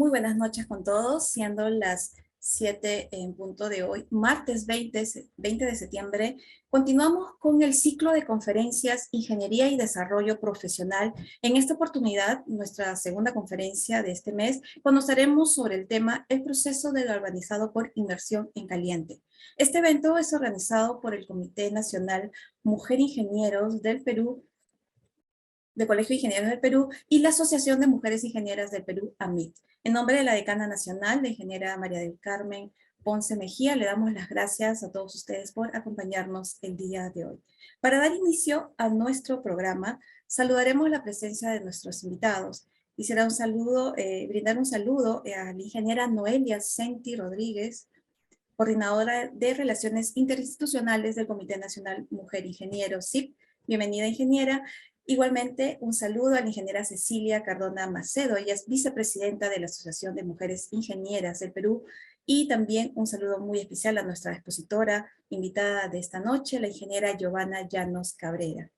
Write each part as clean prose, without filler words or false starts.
Muy buenas noches con todos, siendo las 7 en punto de hoy, martes 20 de septiembre. Continuamos con el ciclo de conferencias Ingeniería y Desarrollo Profesional. En esta oportunidad, nuestra segunda conferencia de este mes, conoceremos sobre el tema El proceso de galvanizado por inmersión en caliente. Este evento es organizado por el Comité Nacional Mujer Ingenieros del Perú, de Colegio de Ingenieros del Perú y la Asociación de Mujeres Ingenieras del Perú, AMIT. En nombre de la decana nacional, la ingeniera María del Carmen Ponce Mejía, le damos las gracias a todos ustedes por acompañarnos el día de hoy. Para dar inicio a nuestro programa, saludaremos la presencia de nuestros invitados. Quisiera brindar un saludo a la ingeniera Noelia Senti Rodríguez, coordinadora de Relaciones Interinstitucionales del Comité Nacional Mujer Ingeniero, CIP. Bienvenida, ingeniera. Igualmente, un saludo a la ingeniera Cecilia Cardona Macedo. Ella es vicepresidenta de la Asociación de Mujeres Ingenieras del Perú. Y también un saludo muy especial a nuestra expositora invitada de esta noche, la ingeniera Giovanna Llanos Cabrera.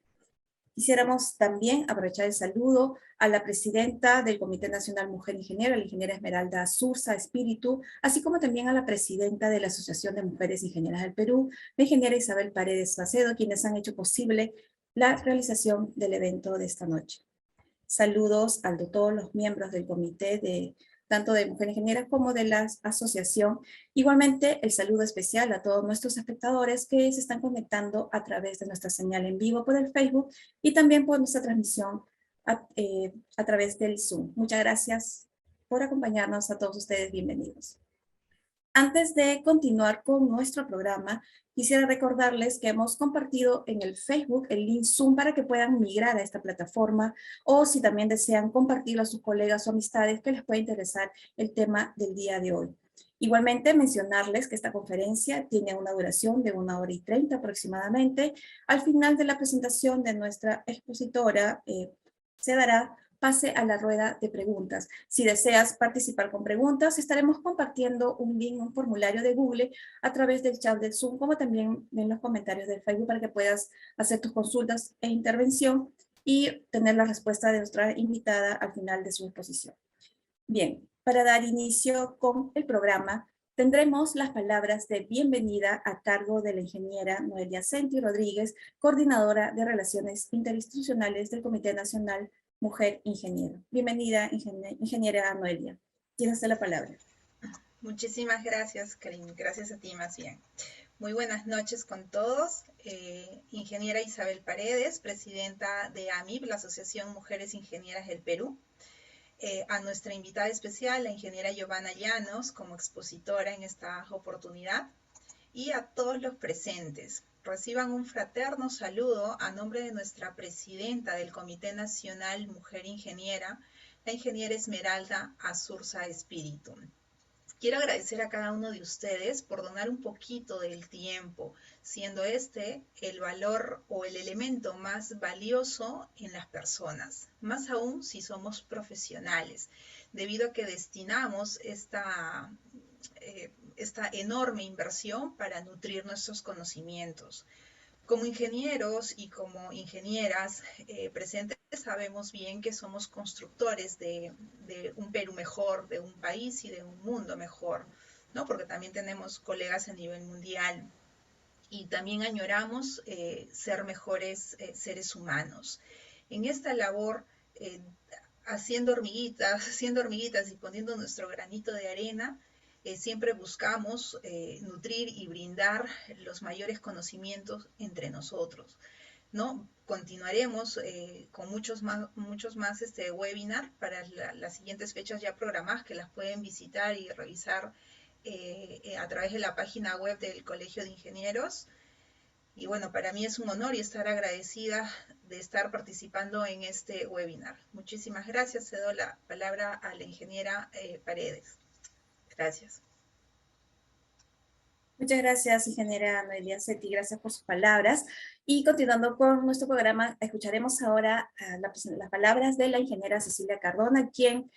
Quisiéramos también aprovechar el saludo a la presidenta del Comité Nacional Mujer Ingeniera, la ingeniera Esmeralda Sursa Espíritu, así como también a la presidenta de la Asociación de Mujeres Ingenieras del Perú, la ingeniera Isabel Paredes Macedo, quienes han hecho posible la realización del evento de esta noche. Saludos a todos los miembros del comité tanto de Mujer Ingeniera como de la asociación. Igualmente, el saludo especial a todos nuestros espectadores que se están conectando a través de nuestra señal en vivo por el Facebook y también por nuestra transmisión a través del Zoom. Muchas gracias por acompañarnos a todos ustedes. Bienvenidos. Antes de continuar con nuestro programa, quisiera recordarles que hemos compartido en el Facebook el link Zoom para que puedan migrar a esta plataforma o si también desean compartirlo a sus colegas o amistades que les pueda interesar el tema del día de hoy. Igualmente, mencionarles que esta conferencia tiene una duración de 1 hora y 30 aproximadamente. Al final de la presentación de nuestra expositora, se dará pase a la rueda de preguntas. Si deseas participar con preguntas, estaremos compartiendo un link, un formulario de Google a través del chat del Zoom, como también en los comentarios del Facebook para que puedas hacer tus consultas e intervención y tener la respuesta de nuestra invitada al final de su exposición. Bien, para dar inicio con el programa, tendremos las palabras de bienvenida a cargo de la ingeniera Noelia Senti Rodríguez, coordinadora de Relaciones Interinstitucionales del Comité Nacional Mujer Ingeniero. Bienvenida, ingeniera Noelia. Tienes la palabra. Muchísimas gracias, Karin. Gracias a ti, más bien. Muy buenas noches con todos. Ingeniera Isabel Paredes, presidenta de AMIP, la Asociación Mujeres Ingenieras del Perú. A nuestra invitada especial, la ingeniera Giovanna Llanos, como expositora en esta oportunidad. Y a todos los presentes. Reciban un fraterno saludo a nombre de nuestra presidenta del Comité Nacional Mujer Ingeniera, la ingeniera Esmeralda Azurza Espíritu. Quiero agradecer a cada uno de ustedes por donar un poquito del tiempo, siendo este el valor o el elemento más valioso en las personas, más aún si somos profesionales, debido a que destinamos esta enorme inversión para nutrir nuestros conocimientos. Como ingenieros y como ingenieras presentes sabemos bien que somos constructores de un Perú mejor, de un país y de un mundo mejor, ¿no? Porque también tenemos colegas a nivel mundial y también añoramos ser mejores seres humanos. En esta labor, haciendo hormiguitas y poniendo nuestro granito de arena, siempre buscamos nutrir y brindar los mayores conocimientos entre nosotros, ¿no? Continuaremos con muchos más webinar para las siguientes fechas ya programadas, que las pueden visitar y revisar a través de la página web del Colegio de Ingenieros. Y bueno, para mí es un honor y estar agradecida de estar participando en este webinar. Muchísimas gracias. Cedo la palabra a la ingeniera Paredes. Gracias. Muchas gracias, ingeniera Noelia Seti, gracias por sus palabras. Y continuando con nuestro programa, escucharemos ahora las palabras de la ingeniera Cecilia Cardona, quien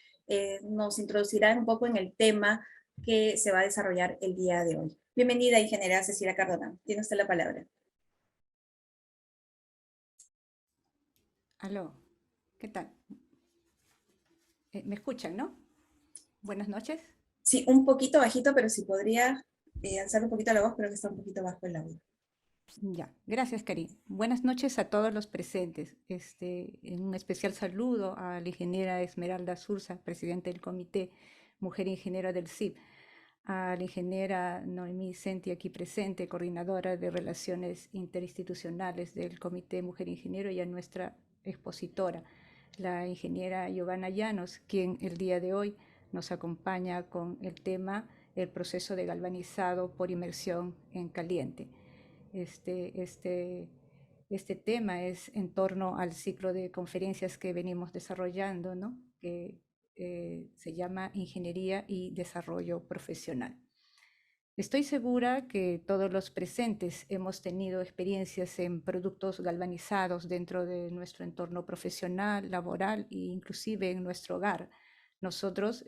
nos introducirá un poco en el tema que se va a desarrollar el día de hoy. Bienvenida, ingeniera Cecilia Cardona. Tiene usted la palabra. Aló, ¿qué tal? ¿Me escuchan, no? Buenas noches. Sí, un poquito bajito, pero si podría alzar un poquito la voz, creo que está un poquito bajo el audio. Ya, gracias, Karin. Buenas noches a todos los presentes. Un especial saludo a la ingeniera Esmeralda Surza, presidente del Comité Mujer Ingeniera del CIP, a la ingeniera Noemí Senti, aquí presente, coordinadora de Relaciones Interinstitucionales del Comité Mujer Ingeniero, y a nuestra expositora, la ingeniera Giovanna Llanos, quien el día de hoy nos acompaña con el tema el proceso de galvanizado por inmersión en caliente. Este, este, este tema es en torno al ciclo de conferencias que venimos desarrollando, ¿no? Que se llama Ingeniería y Desarrollo Profesional. Estoy segura que todos los presentes hemos tenido experiencias en productos galvanizados dentro de nuestro entorno profesional, laboral e inclusive en nuestro hogar. Nosotros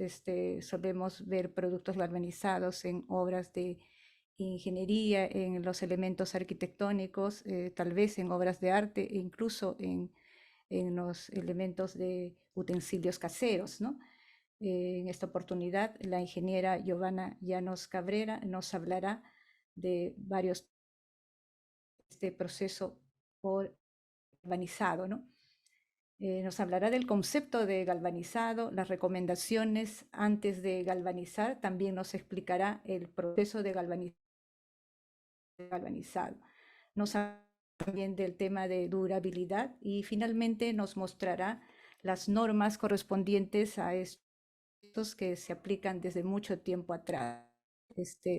solemos ver productos galvanizados en obras de ingeniería, en los elementos arquitectónicos, tal vez en obras de arte e incluso en los elementos de utensilios caseros, ¿no? En esta oportunidad, la ingeniera Giovanna Llanos Cabrera nos hablará de varios este proceso por galvanizado, ¿no? Nos hablará del concepto de galvanizado, las recomendaciones antes de galvanizar, también nos explicará el proceso de galvanizado. Nos hablará también del tema de durabilidad y finalmente nos mostrará las normas correspondientes a estos que se aplican desde mucho tiempo atrás.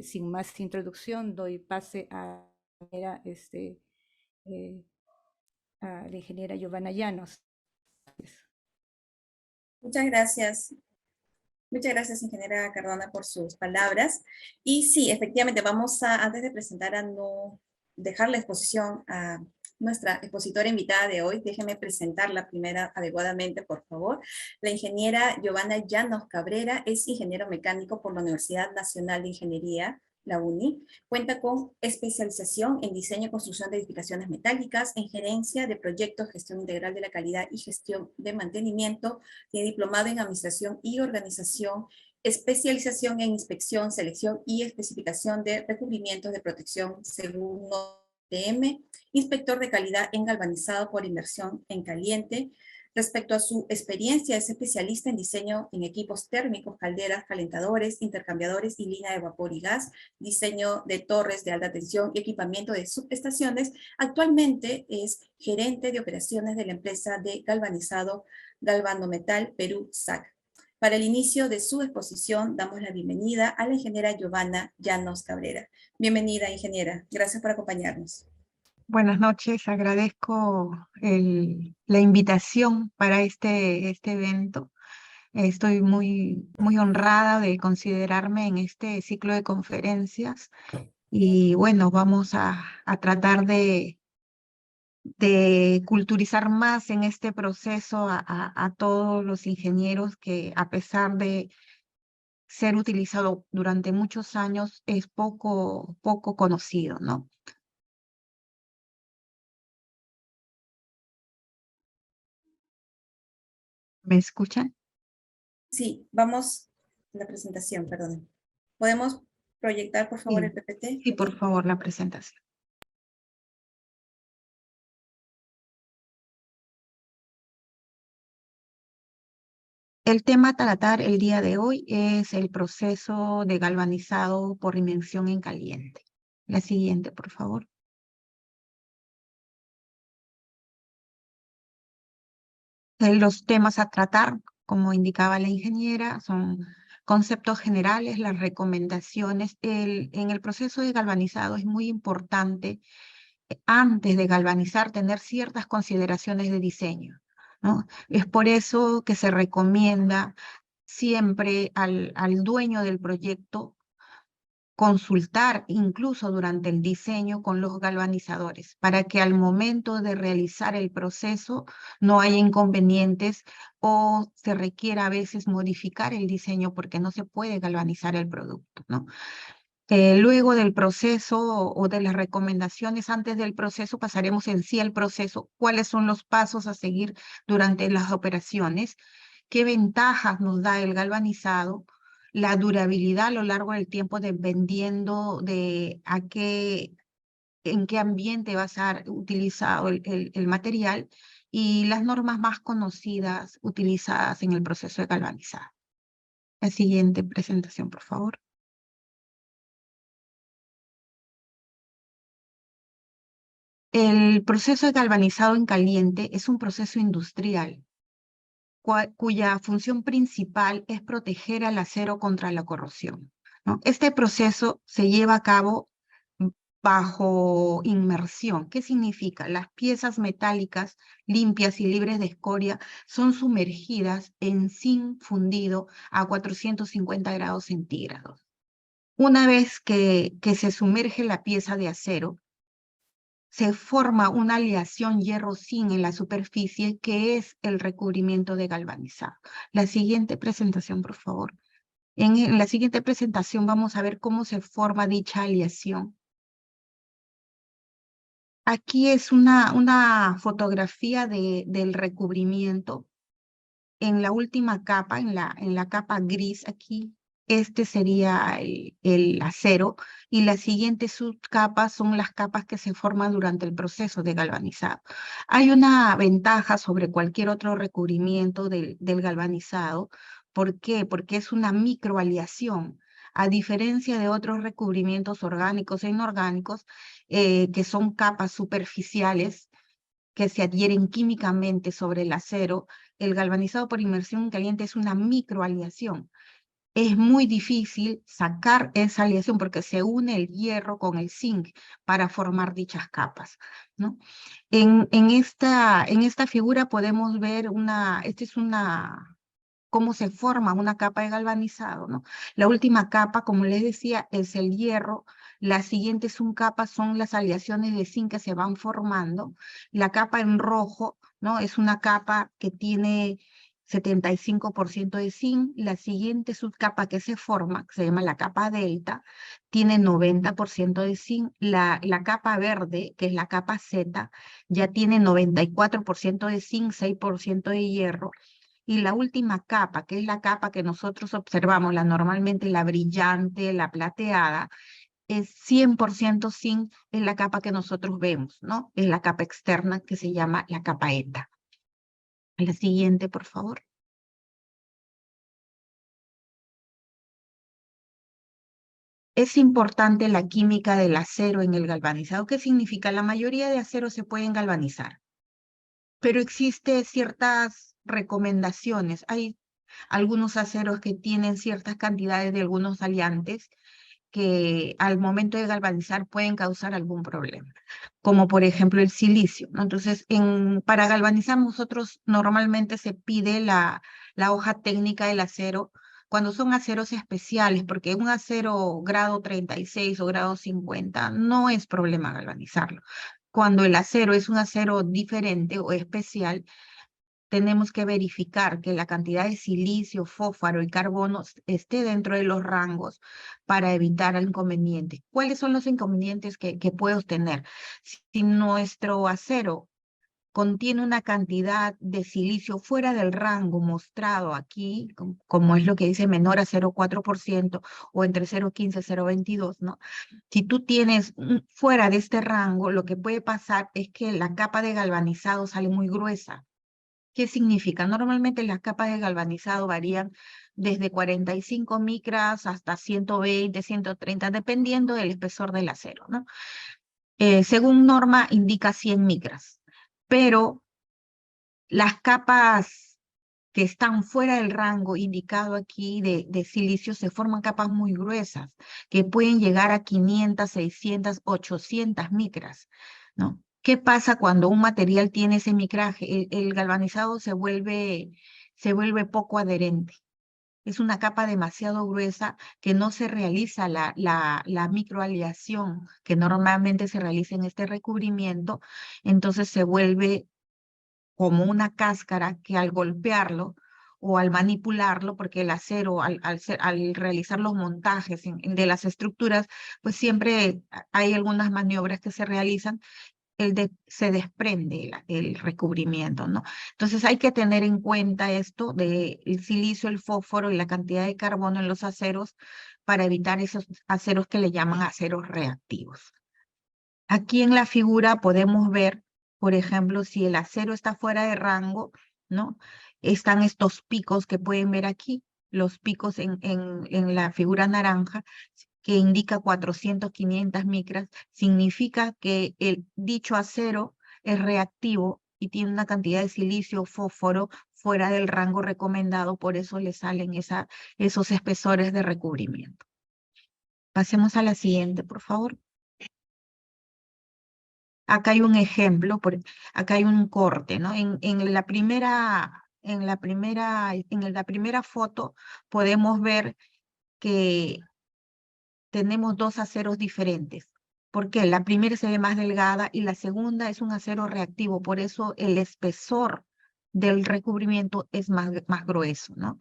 Sin más introducción, doy pase a la ingeniera Giovanna Llanos. Muchas gracias. Muchas gracias, ingeniera Cardona, por sus palabras. Y sí, efectivamente, vamos a, antes de presentar a no dejar la exposición a nuestra expositora invitada de hoy, déjenme presentarla primera adecuadamente, por favor. La ingeniera Giovanna Llanos Cabrera es ingeniero mecánico por la Universidad Nacional de Ingeniería, la UNI. Cuenta con especialización en diseño y construcción de edificaciones metálicas, en gerencia de proyectos, gestión integral de la calidad y gestión de mantenimiento. Tiene diplomado en administración y organización, especialización en inspección, selección y especificación de recubrimientos de protección según OTM, inspector de calidad en galvanizado por inmersión en caliente. Respecto a su experiencia, es especialista en diseño en equipos térmicos, calderas, calentadores, intercambiadores y línea de vapor y gas, diseño de torres de alta tensión y equipamiento de subestaciones. Actualmente es gerente de operaciones de la empresa de galvanizado Galvanometal Perú SAC. Para el inicio de su exposición, damos la bienvenida a la ingeniera Giovanna Llanos Cabrera. Bienvenida, ingeniera. Gracias por acompañarnos. Buenas noches, agradezco la invitación para este evento. Estoy muy honrada de considerarme en este ciclo de conferencias y bueno, vamos a tratar de culturizar más en este proceso a todos los ingenieros que, a pesar de ser utilizado durante muchos años, es poco conocido, ¿no? ¿Me escuchan? Sí, vamos a la presentación, perdón. ¿Podemos proyectar, por favor, el PPT? Sí, por favor, la presentación. El tema a tratar el día de hoy es el proceso de galvanizado por inmersión en caliente. La siguiente, por favor. Los temas a tratar, como indicaba la ingeniera, son conceptos generales, las recomendaciones. En el proceso de galvanizado es muy importante, antes de galvanizar, tener ciertas consideraciones de diseño, ¿no? Es por eso que se recomienda siempre al dueño del proyecto consultar incluso durante el diseño con los galvanizadores, para que al momento de realizar el proceso no haya inconvenientes o se requiera a veces modificar el diseño porque no se puede galvanizar el producto, ¿no? Luego del proceso o de las recomendaciones antes del proceso, pasaremos en sí al proceso, cuáles son los pasos a seguir durante las operaciones, qué ventajas nos da el galvanizado, la durabilidad a lo largo del tiempo dependiendo de en qué ambiente va a ser utilizado el material y las normas más conocidas utilizadas en el proceso de galvanizado. La siguiente presentación, por favor. El proceso de galvanizado en caliente es un proceso industrial cuya función principal es proteger al acero contra la corrosión, ¿no? Este proceso se lleva a cabo bajo inmersión. ¿Qué significa? Las piezas metálicas limpias y libres de escoria son sumergidas en zinc fundido a 450 grados centígrados. Una vez que se sumerge la pieza de acero, se forma una aleación hierro-zinc en la superficie que es el recubrimiento de galvanizado. La siguiente presentación, por favor. En la siguiente presentación vamos a ver cómo se forma dicha aleación. Aquí es una fotografía del recubrimiento. En la última capa, en la capa gris aquí, este sería el acero, y las siguientes subcapas son las capas que se forman durante el proceso de galvanizado. Hay una ventaja sobre cualquier otro recubrimiento del galvanizado. ¿Por qué? Porque es una microaleación. A diferencia de otros recubrimientos orgánicos e inorgánicos, que son capas superficiales que se adhieren químicamente sobre el acero, el galvanizado por inmersión caliente es una microaleación. Es muy difícil sacar esa aleación porque se une el hierro con el zinc para formar dichas capas, ¿no? En esta figura podemos ver cómo se forma una capa de galvanizado, ¿no? La última capa, como les decía, es el hierro. Las siguientes subcapas son las aleaciones de zinc que se van formando. La capa en rojo, ¿no? Es una capa que tiene 75% de zinc. La siguiente subcapa que se forma, que se llama la capa delta, tiene 90% de zinc. La capa verde, que es la capa Z, ya tiene 94% de zinc, 6% de hierro. Y la última capa, que es la capa que nosotros observamos, normalmente la brillante, la plateada, es 100% zinc, es la capa que nosotros vemos, ¿no? Es la capa externa que se llama la capa ETA. La siguiente, por favor. Es importante la química del acero en el galvanizado. ¿Qué significa? La mayoría de aceros se pueden galvanizar, pero existe ciertas recomendaciones. Hay algunos aceros que tienen ciertas cantidades de algunos aliantes que al momento de galvanizar pueden causar algún problema, como por ejemplo el silicio, ¿no? Entonces, para galvanizar nosotros normalmente se pide la hoja técnica del acero cuando son aceros especiales, porque un acero grado 36 o grado 50 no es problema galvanizarlo. Cuando el acero es un acero diferente o especial, tenemos que verificar que la cantidad de silicio, fósforo y carbono esté dentro de los rangos para evitar inconvenientes. ¿Cuáles son los inconvenientes que puede obtener? Si nuestro acero contiene una cantidad de silicio fuera del rango mostrado aquí, como es lo que dice menor a 0,4% o entre 0,15 y 0,22, ¿no? Si tú tienes fuera de este rango, lo que puede pasar es que la capa de galvanizado sale muy gruesa. ¿Qué significa? Normalmente las capas de galvanizado varían desde 45 micras hasta 120, 130, dependiendo del espesor del acero, ¿no? Según norma indica 100 micras, pero las capas que están fuera del rango indicado aquí de silicio se forman capas muy gruesas, que pueden llegar a 500, 600, 800 micras, ¿no? ¿Qué pasa cuando un material tiene ese micraje? El galvanizado se vuelve poco adherente. Es una capa demasiado gruesa que no se realiza la microaleación que normalmente se realiza en este recubrimiento, entonces se vuelve como una cáscara que al golpearlo o al manipularlo, porque el acero al realizar los montajes de las estructuras, pues siempre hay algunas maniobras que se realizan, se desprende el recubrimiento, ¿no? Entonces hay que tener en cuenta esto del silicio, el fósforo y la cantidad de carbono en los aceros para evitar esos aceros que le llaman aceros reactivos. Aquí en la figura podemos ver, por ejemplo, si el acero está fuera de rango, ¿no? Están estos picos que pueden ver aquí, los picos en la figura naranja, que indica 400, 500 micras, significa que el dicho acero es reactivo y tiene una cantidad de silicio o fósforo fuera del rango recomendado, por eso le salen esos espesores de recubrimiento. Pasemos a la siguiente, por favor. Acá hay un ejemplo, acá hay un corte, ¿no? En la primera foto podemos ver que tenemos dos aceros diferentes. ¿Por qué? La primera se ve más delgada y la segunda es un acero reactivo, por eso el espesor del recubrimiento es más grueso, ¿no?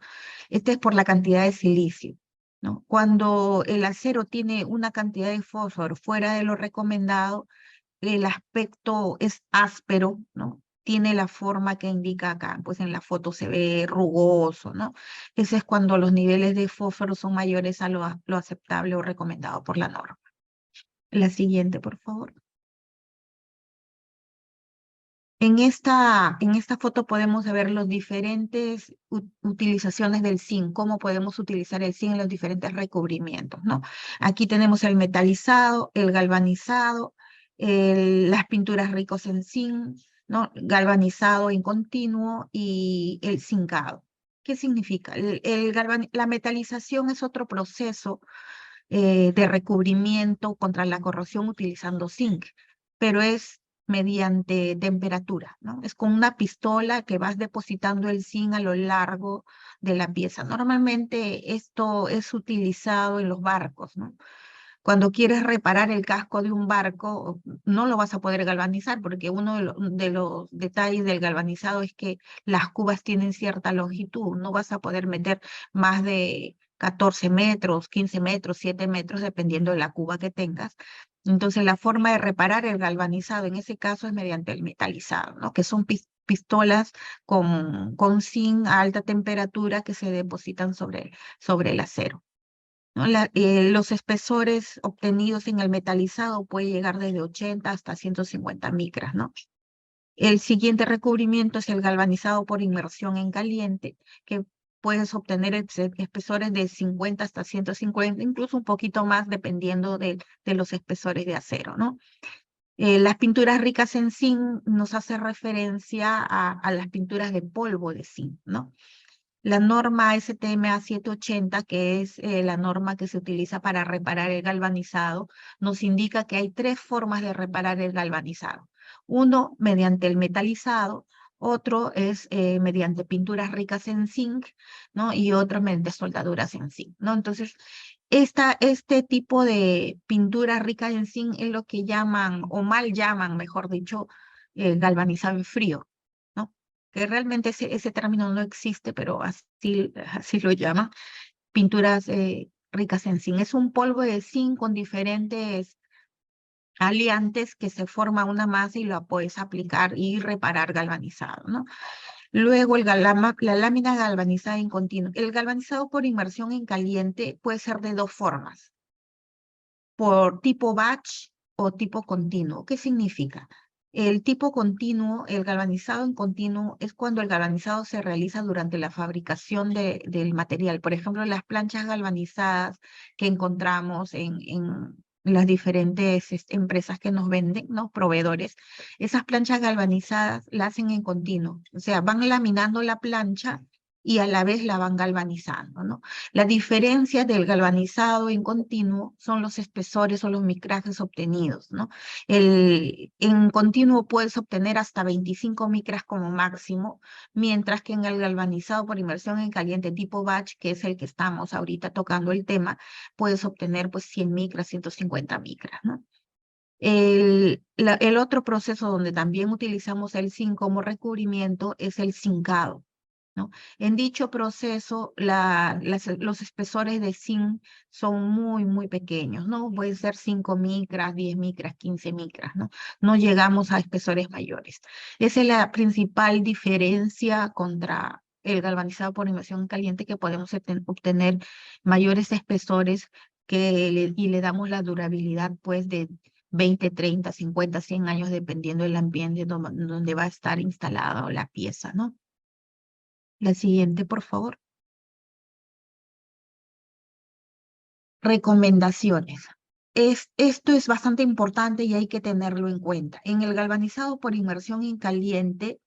Este es por la cantidad de silicio, ¿no? Cuando el acero tiene una cantidad de fósforo fuera de lo recomendado, el aspecto es áspero, ¿no? Tiene la forma que indica acá, pues en la foto se ve rugoso, ¿no? Ese es cuando los niveles de fósforo son mayores a lo aceptable o recomendado por la norma. La siguiente, por favor. En esta foto podemos ver las diferentes utilizaciones del zinc, cómo podemos utilizar el zinc en los diferentes recubrimientos, ¿no? Aquí tenemos el metalizado, el galvanizado, las pinturas ricos en zinc, ¿no? Galvanizado en continuo y el zincado. ¿Qué significa? La metalización es otro proceso de recubrimiento contra la corrosión utilizando zinc, pero es mediante temperatura, ¿no? Es con una pistola que vas depositando el zinc a lo largo de la pieza. Normalmente esto es utilizado en los barcos, ¿no? Cuando quieres reparar el casco de un barco, no lo vas a poder galvanizar porque uno de los detalles del galvanizado es que las cubas tienen cierta longitud. No vas a poder meter más de 14 metros, 15 metros, 7 metros, dependiendo de la cuba que tengas. Entonces, la forma de reparar el galvanizado en ese caso es mediante el metalizado, ¿no? Que son pistolas con zinc a alta temperatura que se depositan sobre el acero, ¿no? Los espesores obtenidos en el metalizado pueden llegar desde 80 hasta 150 micras, ¿no? El siguiente recubrimiento es el galvanizado por inmersión en caliente, que puedes obtener espesores de 50 hasta 150, incluso un poquito más dependiendo de los espesores de acero, ¿no? Las pinturas ricas en zinc nos hace referencia a las pinturas de polvo de zinc, ¿no? La norma STMA 780, que es la norma que se utiliza para reparar el galvanizado, nos indica que hay tres formas de reparar el galvanizado. Uno, mediante el metalizado, otro es mediante pinturas ricas en zinc, ¿no? Y otro mediante soldaduras en zinc, ¿no? Entonces, este tipo de pintura rica en zinc es lo que llaman, o mal llaman, mejor dicho, galvanizado en frío, ¿no? Que realmente ese término no existe, pero así lo llaman, pinturas ricas en zinc. Es un polvo de zinc con diferentes aliantes que se forma una masa y la puedes aplicar y reparar galvanizado, ¿no? Luego la lámina galvanizada en continuo. El galvanizado por inmersión en caliente puede ser de dos formas, por tipo batch o tipo continuo. ¿Qué significa? El tipo continuo, el galvanizado en continuo, es cuando el galvanizado se realiza durante la fabricación del material. Por ejemplo, las planchas galvanizadas que encontramos en las diferentes empresas que nos venden, ¿no? Proveedores. Esas planchas galvanizadas las hacen en continuo. O sea, van laminando la plancha y a la vez la van galvanizando, ¿no? La diferencia del galvanizado en continuo son los espesores o los micrajes obtenidos, ¿no? En continuo puedes obtener hasta 25 micras como máximo, mientras que en el galvanizado por inmersión en caliente tipo batch, que es el que estamos ahorita tocando el tema, puedes obtener pues 100 micras, 150 micras, ¿no? El otro proceso donde también utilizamos el zinc como recubrimiento es el zincado, ¿no? En dicho proceso, los espesores de zinc son muy, muy pequeños, ¿no? Pueden ser 5 micras, 10 micras, 15 micras, ¿no? No llegamos a espesores mayores. Esa es la principal diferencia contra el galvanizado por inmersión caliente, que podemos obtener mayores espesores y le damos la durabilidad, pues, de 20, 30, 50, 100 años, dependiendo del ambiente donde va a estar instalada la pieza, ¿no? La siguiente, por favor. Recomendaciones. Esto es bastante importante y hay que tenerlo en cuenta. En el galvanizado por inmersión en caliente,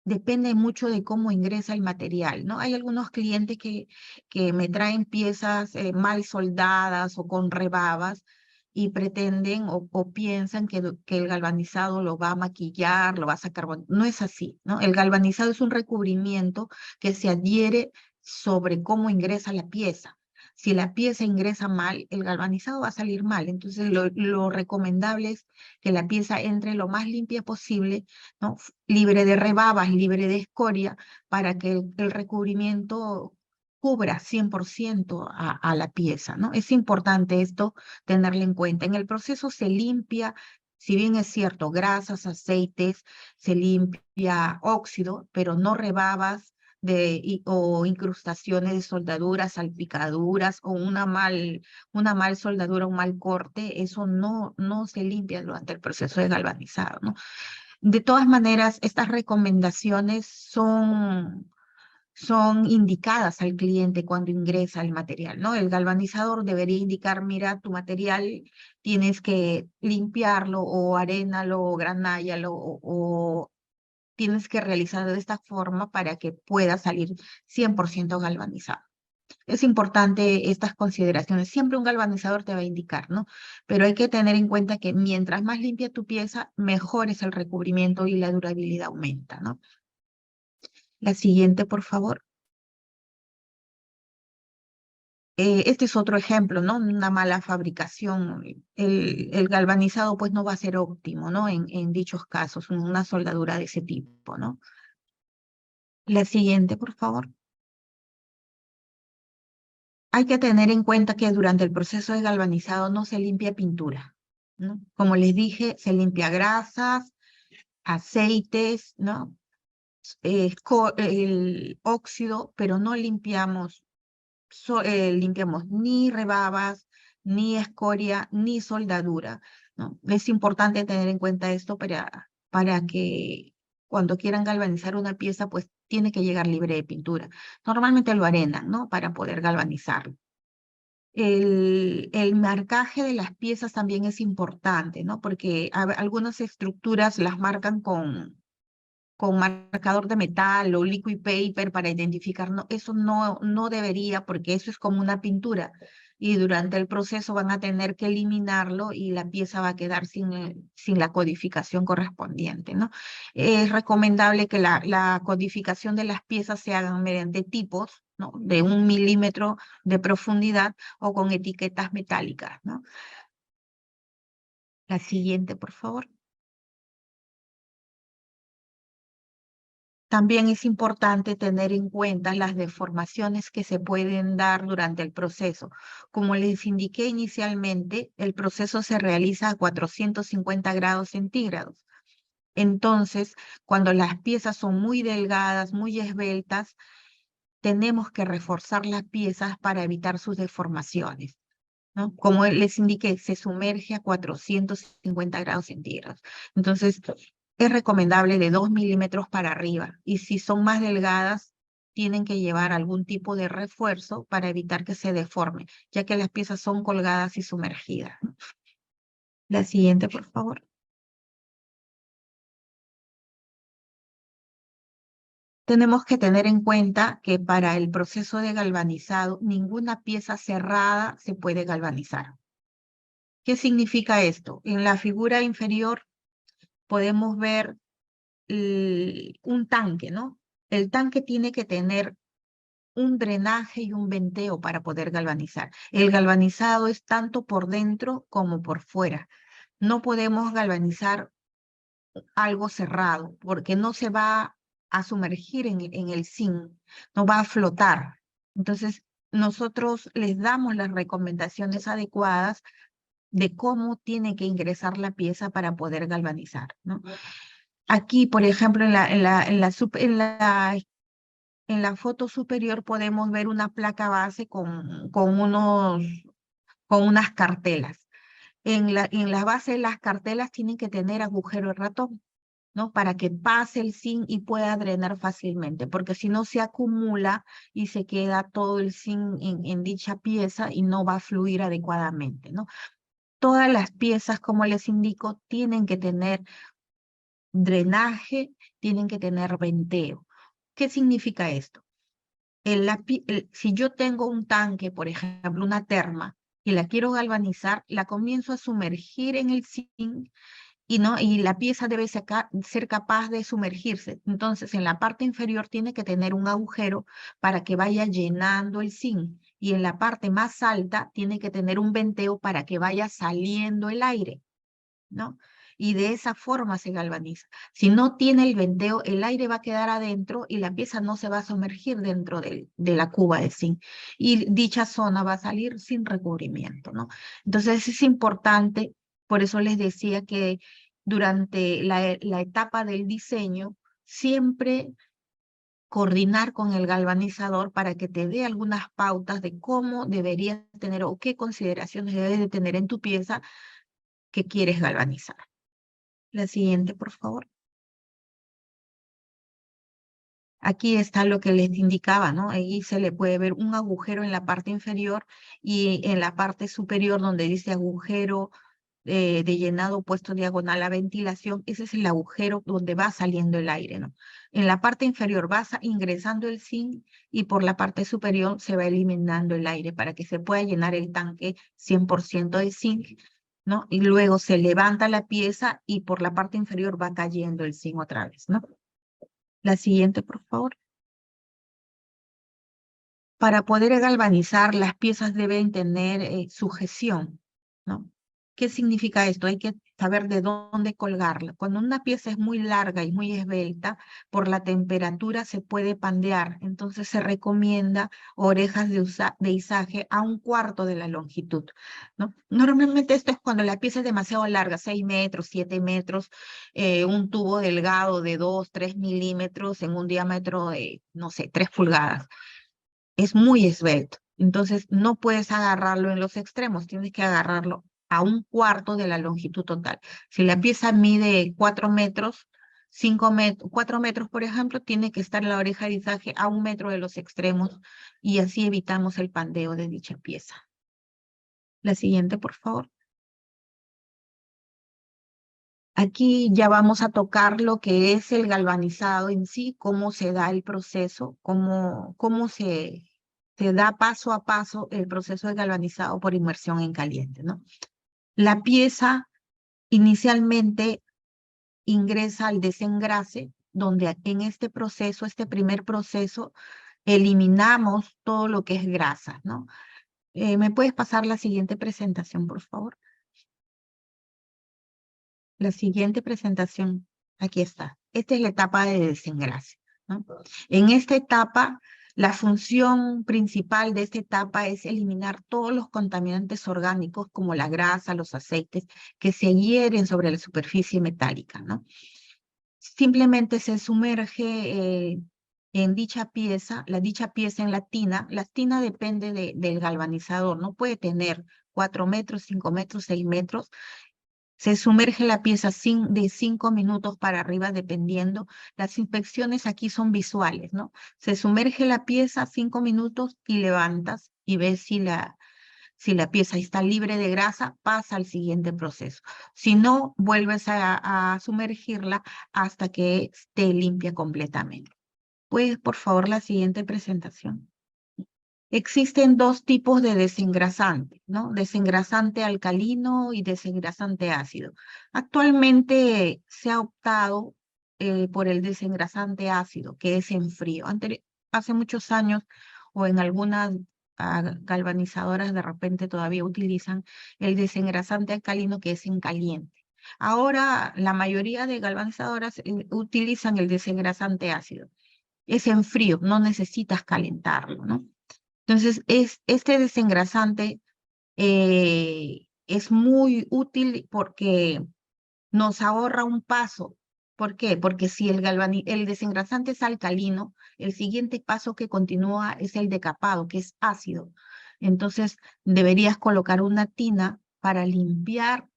depende mucho de cómo ingresa el material, ¿no? Hay algunos clientes que me traen piezas mal soldadas o con rebabas y pretenden o piensan que el galvanizado lo va a maquillar, lo va a sacar. No es así, ¿no? El galvanizado es un recubrimiento que se adhiere sobre cómo ingresa la pieza. Si la pieza ingresa mal, el galvanizado va a salir mal. Entonces, lo recomendable es que la pieza entre lo más limpia posible, ¿no? Libre de rebabas, libre de escoria, para que el recubrimiento cubra 100% a la pieza, ¿no? Es importante esto tenerlo en cuenta. En el proceso se limpia, si bien es cierto, grasas, aceites, se limpia óxido, pero no rebabas o incrustaciones de soldaduras, salpicaduras o una mal soldadura, un mal corte. Eso no se limpia durante el proceso de galvanizado, ¿no? De todas maneras, estas recomendaciones son indicadas al cliente cuando ingresa el material, ¿no? El galvanizador debería indicar: mira, tu material tienes que limpiarlo o arénalo o granállalo o tienes que realizarlo de esta forma para que pueda salir 100% galvanizado. Es importante estas consideraciones. Siempre un galvanizador te va a indicar, ¿no? Pero hay que tener en cuenta que mientras más limpia tu pieza, mejor es el recubrimiento y la durabilidad aumenta, ¿no? La siguiente, por favor. Este es otro ejemplo, ¿no? Una mala fabricación. El galvanizado, pues, no va a ser óptimo, ¿no? En dichos casos, una soldadura de ese tipo, ¿no? La siguiente, por favor. Hay que tener en cuenta que durante el proceso de galvanizado no se limpia pintura, ¿no? Como les dije, se limpia grasas, aceites, ¿no? El óxido, pero no limpiamos, limpiamos ni rebabas, ni escoria, ni soldadura, ¿no? Es importante tener en cuenta esto para que cuando quieran galvanizar una pieza, pues tiene que llegar libre de pintura. Normalmente lo arenan, ¿no? Para poder galvanizarlo. El marcaje de las piezas también es importante, ¿no? Porque algunas estructuras las marcan con marcador de metal o liquid paper para identificar. No, eso no debería, porque eso es como una pintura. Y durante el proceso van a tener que eliminarlo y la pieza va a quedar sin la codificación correspondiente, ¿no? Es recomendable que la codificación de las piezas se hagan mediante tipos, ¿no? De 1 milímetro de profundidad o con etiquetas metálicas, ¿no? La siguiente, por favor. También es importante tener en cuenta las deformaciones que se pueden dar durante el proceso. Como les indiqué inicialmente, el proceso se realiza a 450 grados centígrados. Entonces, cuando las piezas son muy delgadas, muy esbeltas, tenemos que reforzar las piezas para evitar sus deformaciones, ¿no? Como les indiqué, se sumerge a 450 grados centígrados. Entonces, es recomendable de 2 milímetros para arriba. Y si son más delgadas, tienen que llevar algún tipo de refuerzo para evitar que se deforme, ya que las piezas son colgadas y sumergidas. La siguiente, por favor. Tenemos que tener en cuenta que para el proceso de galvanizado, ninguna pieza cerrada se puede galvanizar. ¿Qué significa esto? En la figura inferior podemos ver un tanque, ¿no? El tanque tiene que tener un drenaje y un venteo para poder galvanizar. El galvanizado es tanto por dentro como por fuera. No podemos galvanizar algo cerrado porque no se va a sumergir en el zinc, no va a flotar. Entonces, nosotros les damos las recomendaciones adecuadas de cómo tiene que ingresar la pieza para poder galvanizar, ¿no? Aquí, por ejemplo, en la foto superior podemos ver una placa base con unas cartelas. En la base de las cartelas tienen que tener agujero de ratón, ¿no? Para que pase el zinc y pueda drenar fácilmente, porque si no se acumula y se queda todo el zinc en dicha pieza y no va a fluir adecuadamente, ¿no? Todas las piezas, como les indico, tienen que tener drenaje, tienen que tener venteo. ¿Qué significa esto? Si yo tengo un tanque, por ejemplo, una terma, y la quiero galvanizar, la comienzo a sumergir en el zinc y la pieza debe ser capaz de sumergirse. Entonces, en la parte inferior tiene que tener un agujero para que vaya llenando el zinc. Y en la parte más alta tiene que tener un venteo para que vaya saliendo el aire, ¿no? Y de esa forma se galvaniza. Si no tiene el venteo, el aire va a quedar adentro y la pieza no se va a sumergir dentro de la cuba de zinc. Y dicha zona va a salir sin recubrimiento, ¿no? Entonces es importante, por eso les decía que durante la etapa del diseño, siempre coordinar con el galvanizador para que te dé algunas pautas de cómo deberías tener o qué consideraciones debes de tener en tu pieza que quieres galvanizar. La siguiente, por favor. Aquí está lo que les indicaba, ¿no? Ahí se le puede ver un agujero en la parte inferior y en la parte superior donde dice agujero de llenado puesto diagonal a ventilación, ese es el agujero donde va saliendo el aire, ¿no? En la parte inferior va ingresando el zinc y por la parte superior se va eliminando el aire para que se pueda llenar el tanque 100% de zinc, ¿no? Y luego se levanta la pieza y por la parte inferior va cayendo el zinc otra vez, ¿no? La siguiente, por favor. Para poder galvanizar, las piezas deben tener sujeción, ¿no? ¿Qué significa esto? Hay que saber de dónde colgarla. Cuando una pieza es muy larga y muy esbelta, por la temperatura se puede pandear. Entonces se recomienda orejas de izaje a 1/4 de la longitud, ¿no? Normalmente esto es cuando la pieza es demasiado larga, 6 metros, 7 metros, un tubo delgado de 2, 3 milímetros en un diámetro de, no sé, 3 pulgadas. Es muy esbelto. Entonces no puedes agarrarlo en los extremos, tienes que agarrarlo a 1/4 de la longitud total. Si la pieza mide 4 metros, 4 metros, por ejemplo, tiene que estar la oreja de izaje a 1 metro de los extremos y así evitamos el pandeo de dicha pieza. La siguiente, por favor. Aquí ya vamos a tocar lo que es el galvanizado en sí, cómo se da el proceso, cómo se da paso a paso el proceso de galvanizado por inmersión en caliente, ¿no? La pieza inicialmente ingresa al desengrase, donde en este proceso, este primer proceso, eliminamos todo lo que es grasa, ¿no? ¿Me puedes pasar la siguiente presentación, por favor? La siguiente presentación, aquí está. Esta es la etapa de desengrase, ¿no? En esta etapa, la función principal de esta etapa es eliminar todos los contaminantes orgánicos como la grasa, los aceites, que se hieren sobre la superficie metálica, ¿no? Simplemente se sumerge en dicha pieza, dicha pieza en la tina. La tina depende del galvanizador, no puede tener 4 metros, 5 metros, 6 metros. Se sumerge la pieza de 5 minutos para arriba, dependiendo. Las inspecciones aquí son visuales, ¿no? Se sumerge la pieza 5 minutos y levantas y ves si la pieza está libre de grasa, pasa al siguiente proceso. Si no, vuelves a sumergirla hasta que esté limpia completamente. ¿Puedes, por favor, la siguiente presentación? Existen 2 tipos de desengrasante, ¿no? Desengrasante alcalino y desengrasante ácido. Actualmente se ha optado por el desengrasante ácido, que es en frío. Hace muchos años, o en algunas galvanizadoras de repente todavía utilizan el desengrasante alcalino, que es en caliente. Ahora la mayoría de galvanizadoras utilizan el desengrasante ácido. Es en frío, no necesitas calentarlo, ¿no? Entonces, este desengrasante es muy útil porque nos ahorra un paso. ¿Por qué? Porque si el desengrasante es alcalino, el siguiente paso que continúa es el decapado, que es ácido. Entonces, deberías colocar una tina para limpiar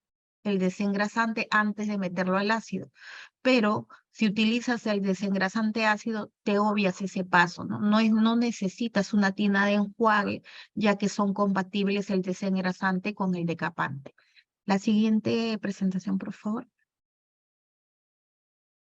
el desengrasante antes de meterlo al ácido. Pero si utilizas el desengrasante ácido, te obvias ese paso, ¿no? No necesitas una tina de enjuague, ya que son compatibles el desengrasante con el decapante. La siguiente presentación, por favor.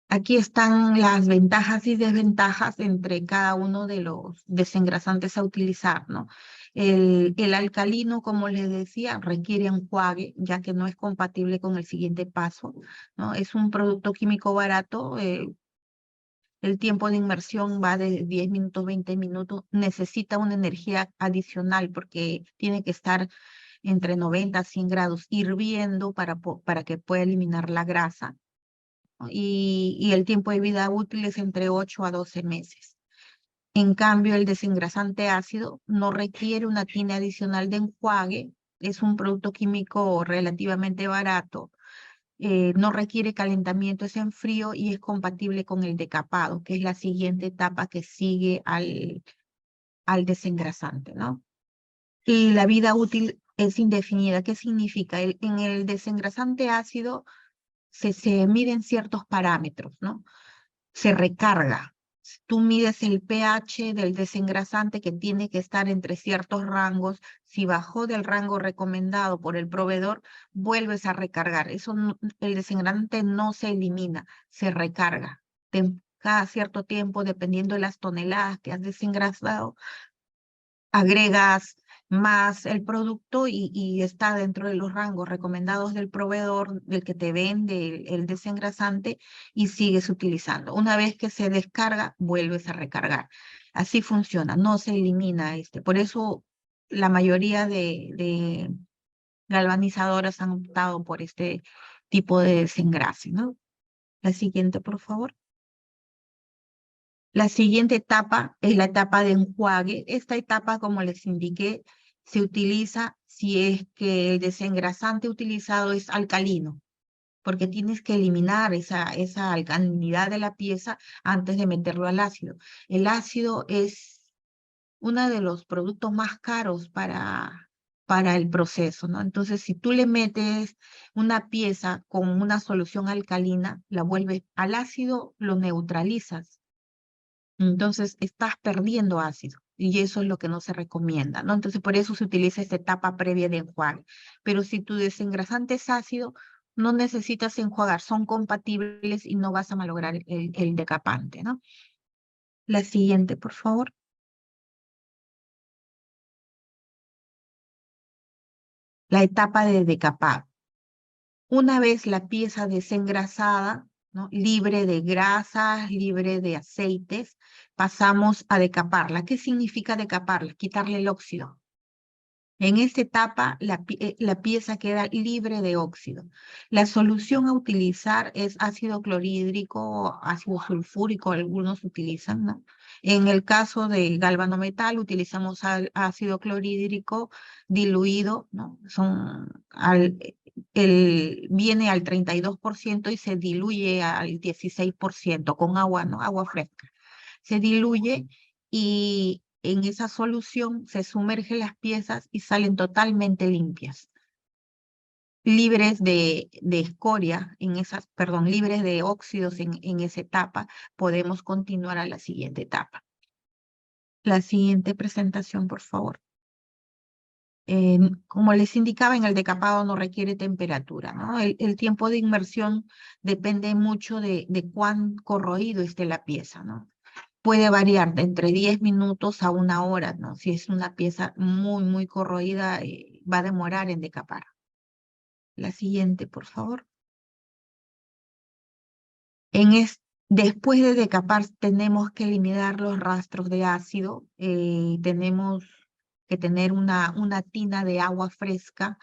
Aquí están las ventajas y desventajas entre cada uno de los desengrasantes a utilizar, ¿no? El alcalino, como les decía, requiere enjuague, ya que no es compatible con el siguiente paso, ¿no? Es un producto químico barato, el tiempo de inmersión va de 10 minutos, 20 minutos, necesita una energía adicional porque tiene que estar entre 90 a 100 grados hirviendo para que pueda eliminar la grasa, ¿no? Y el tiempo de vida útil es entre 8 a 12 meses. En cambio, el desengrasante ácido no requiere una tina adicional de enjuague, es un producto químico relativamente barato, no requiere calentamiento, es en frío y es compatible con el decapado, que es la siguiente etapa que sigue al desengrasante, ¿no? Y la vida útil es indefinida. ¿Qué significa? En el desengrasante ácido se miden ciertos parámetros, ¿no? Se recarga. Tú mides el pH del desengrasante que tiene que estar entre ciertos rangos. Si bajó del rango recomendado por el proveedor, vuelves a recargar. El desengrasante no se elimina, se recarga. Cada cierto tiempo, dependiendo de las toneladas que has desengrasado, agregas más el producto y está dentro de los rangos recomendados del proveedor, del que te vende el desengrasante, y sigues utilizando. Una vez que se descarga, vuelves a recargar. Así funciona, no se elimina este. Por eso la mayoría de galvanizadoras han optado por este tipo de desengrase, ¿no? La siguiente, por favor. La siguiente etapa es la etapa de enjuague. Esta etapa, como les indiqué, se utiliza si es que el desengrasante utilizado es alcalino, porque tienes que eliminar esa alcalinidad de la pieza antes de meterlo al ácido. El ácido es uno de los productos más caros para el proceso, ¿no? Entonces, si tú le metes una pieza con una solución alcalina, la vuelves al ácido, lo neutralizas. Entonces estás perdiendo ácido y eso es lo que no se recomienda, ¿no? Entonces por eso se utiliza esta etapa previa de enjuague. Pero si tu desengrasante es ácido, no necesitas enjuagar, son compatibles y no vas a malograr el decapante, ¿no? La siguiente, por favor. La etapa de decapado. Una vez la pieza desengrasada, ¿no? Libre de grasas, libre de aceites, pasamos a decaparla. ¿Qué significa decaparla? Quitarle el óxido. En esta etapa, la pieza queda libre de óxido. La solución a utilizar es ácido clorhídrico, ácido sulfúrico, algunos utilizan, ¿no? En el caso de galvanometal, utilizamos ácido clorhídrico diluido, ¿no? Viene al 32% y se diluye al 16% con agua, ¿no? Agua fresca. Se diluye y en esa solución se sumergen las piezas y salen totalmente limpias, libres de escoria, libres de óxidos en esa etapa. Podemos continuar a la siguiente etapa. La siguiente presentación, por favor. Como les indicaba, en el decapado no requiere temperatura, ¿no? El tiempo de inmersión depende mucho de cuán corroído esté la pieza, ¿no? Puede variar de entre 10 minutos a 1 hora, ¿no? Si es una pieza muy, muy corroída, va a demorar en decapar. La siguiente, por favor. Después de decapar, tenemos que eliminar los rastros de ácido. Tenemos que tener una tina de agua fresca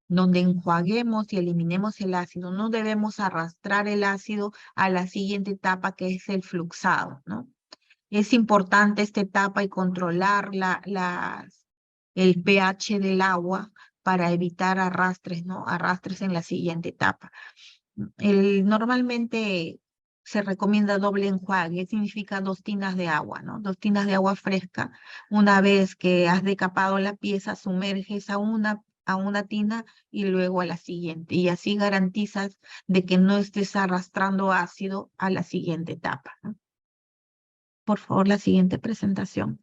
donde enjuaguemos y eliminemos el ácido. No debemos arrastrar el ácido a la siguiente etapa, que es el fluxado, ¿no? Es importante esta etapa y controlar el pH del agua para evitar arrastres, ¿no? Arrastres en la siguiente etapa. Normalmente se recomienda doble enjuague, significa 2 tinas de agua, ¿no? 2 tinas de agua fresca. Una vez que has decapado la pieza, sumerges a una tina y luego a la siguiente. Y así garantizas de que no estés arrastrando ácido a la siguiente etapa, ¿no? Por favor, la siguiente presentación.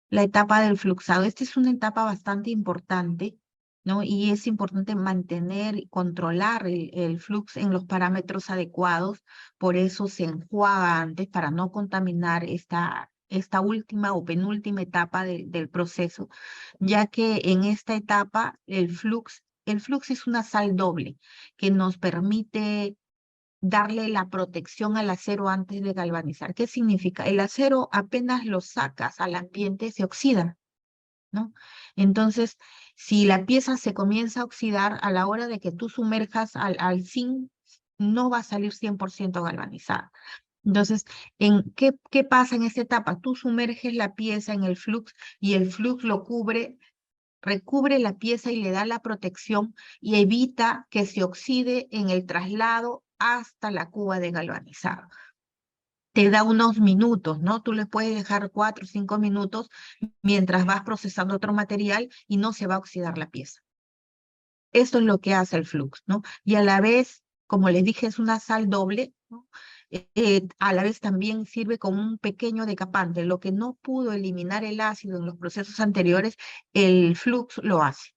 La etapa del fluxado. Esta es una etapa bastante importante, ¿no? Y es importante mantener y controlar el flux en los parámetros adecuados. Por eso se enjuaga antes para no contaminar esta última o penúltima etapa del proceso, ya que en esta etapa el flux es una sal doble que nos permite darle la protección al acero antes de galvanizar. ¿Qué significa? El acero apenas lo sacas al ambiente se oxida, ¿no? Entonces, si la pieza se comienza a oxidar a la hora de que tú sumerjas al zinc, no va a salir 100% galvanizada. Entonces, ¿qué pasa en esta etapa? Tú sumerges la pieza en el flux y el flux recubre la pieza y le da la protección y evita que se oxide en el traslado hasta la cuba de galvanizado. Te da unos minutos, ¿no? Tú le puedes dejar 4 o 5 minutos mientras vas procesando otro material y no se va a oxidar la pieza. Esto es lo que hace el flux, ¿no? Y a la vez, como les dije, es una sal doble, ¿no? A la vez también sirve como un pequeño decapante. Lo que no pudo eliminar el ácido en los procesos anteriores, el flux lo hace.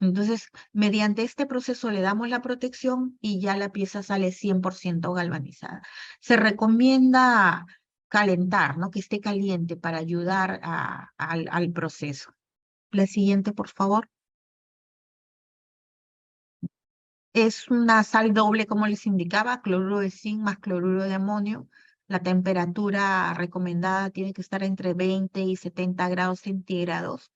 Entonces, mediante este proceso le damos la protección y ya la pieza sale 100% galvanizada. Se recomienda calentar, ¿no? Que esté caliente para ayudar al proceso. La siguiente, por favor. Es una sal doble, como les indicaba, cloruro de zinc más cloruro de amonio. La temperatura recomendada tiene que estar entre 20 y 70 grados centígrados.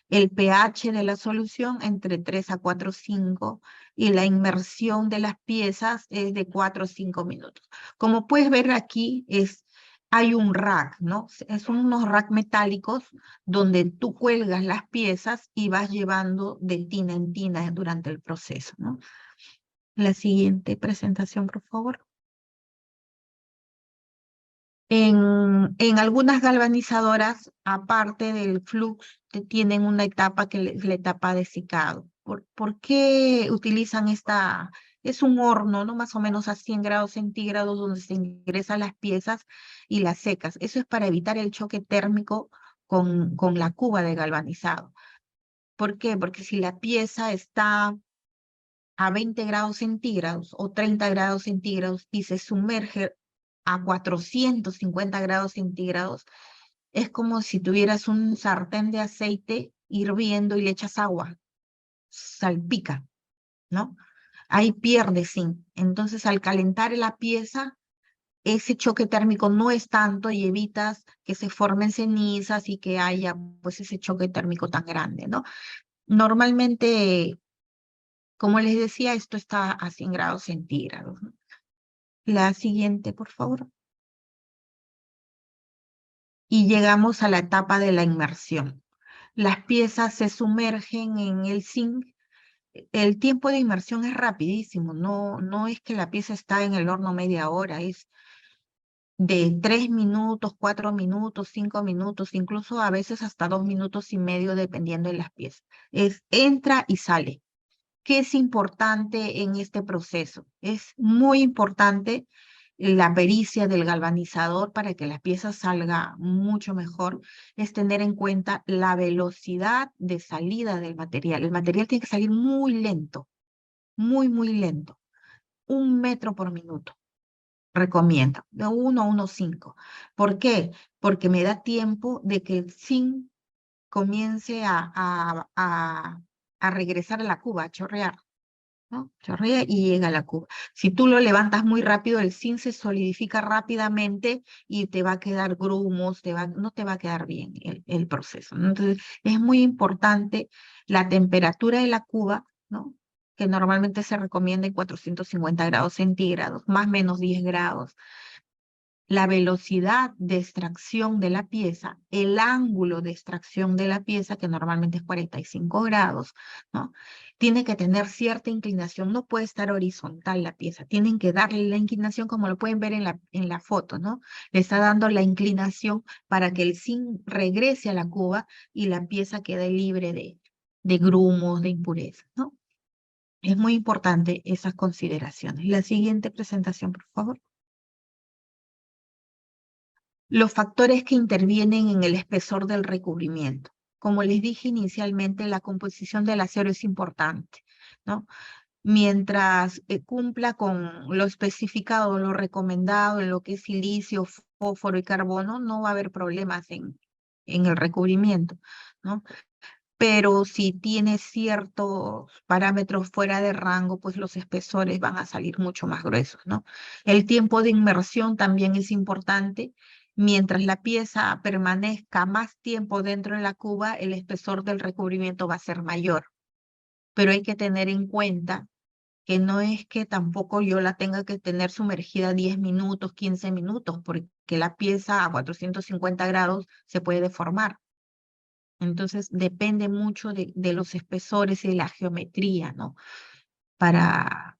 El pH de la solución entre 3 a 4,5 y la inmersión de las piezas es de 4 o 5 minutos. Como puedes ver aquí, hay un rack, ¿no? Son unos rack metálicos donde tú cuelgas las piezas y vas llevando de tina en tina durante el proceso, ¿no? La siguiente presentación, por favor. En algunas galvanizadoras, aparte del flux, tienen una etapa que es la etapa de secado. ¿Por qué utilizan esta? Es un horno, ¿no? Más o menos a 100 grados centígrados donde se ingresan las piezas y las secas. Eso es para evitar el choque térmico con la cuba de galvanizado. ¿Por qué? Porque si la pieza está a 20 grados centígrados o 30 grados centígrados y se sumerge a 450 grados centígrados, es como si tuvieras un sartén de aceite hirviendo y le echas agua, salpica, ¿no? Ahí pierde zinc. Entonces, al calentar la pieza, ese choque térmico no es tanto y evitas que se formen cenizas y que haya pues ese choque térmico tan grande, ¿no? Normalmente, como les decía, esto está a 100 grados centígrados, ¿no? La siguiente, por favor. Y llegamos a la etapa de la inmersión. Las piezas se sumergen en el zinc. El tiempo de inmersión es rapidísimo, no es que la pieza está en el horno media hora, es de 3 minutos, 4 minutos, 5 minutos, incluso a veces hasta 2 minutos y medio, dependiendo de las piezas. Entra y sale. ¿Qué es importante en este proceso? Es muy importante la pericia del galvanizador para que la pieza salga mucho mejor, es tener en cuenta la velocidad de salida del material. El material tiene que salir muy lento, muy lento. 1 metro por minuto, recomiendo, de 1 a 1,5. ¿Por qué? Porque me da tiempo de que el zinc comience a regresar a la cuba, a chorrear, ¿no? Chorrea y llega a la cuba. Si tú lo levantas muy rápido, el zinc se solidifica rápidamente y te va a quedar grumos, no te va a quedar bien el proceso, ¿no? Entonces, es muy importante la temperatura de la cuba, ¿no? Que normalmente se recomienda en 450 grados centígrados, más o menos 10 grados. La velocidad de extracción de la pieza, el ángulo de extracción de la pieza, que normalmente es 45 grados, ¿no? Tiene que tener cierta inclinación, no puede estar horizontal la pieza, tienen que darle la inclinación como lo pueden ver en la foto, ¿no? Le está dando la inclinación para que el zinc regrese a la cuba y la pieza quede libre de grumos, de impurezas, ¿no? Es muy importante esas consideraciones. La siguiente presentación, por favor. Los factores que intervienen en el espesor del recubrimiento. Como les dije inicialmente, la composición del acero es importante, ¿no? Mientras cumpla con lo especificado, lo recomendado en lo que es silicio, fósforo y carbono, no va a haber problemas en el recubrimiento, ¿no? Pero si tiene ciertos parámetros fuera de rango, pues los espesores van a salir mucho más gruesos, ¿no? El tiempo de inmersión también es importante. Mientras la pieza permanezca más tiempo dentro de la cuba, el espesor del recubrimiento va a ser mayor. Pero hay que tener en cuenta que no es que tampoco yo la tenga que tener sumergida 10 minutos, 15 minutos, porque la pieza a 450 grados se puede deformar. Entonces depende mucho de los espesores y de la geometría, ¿no? Para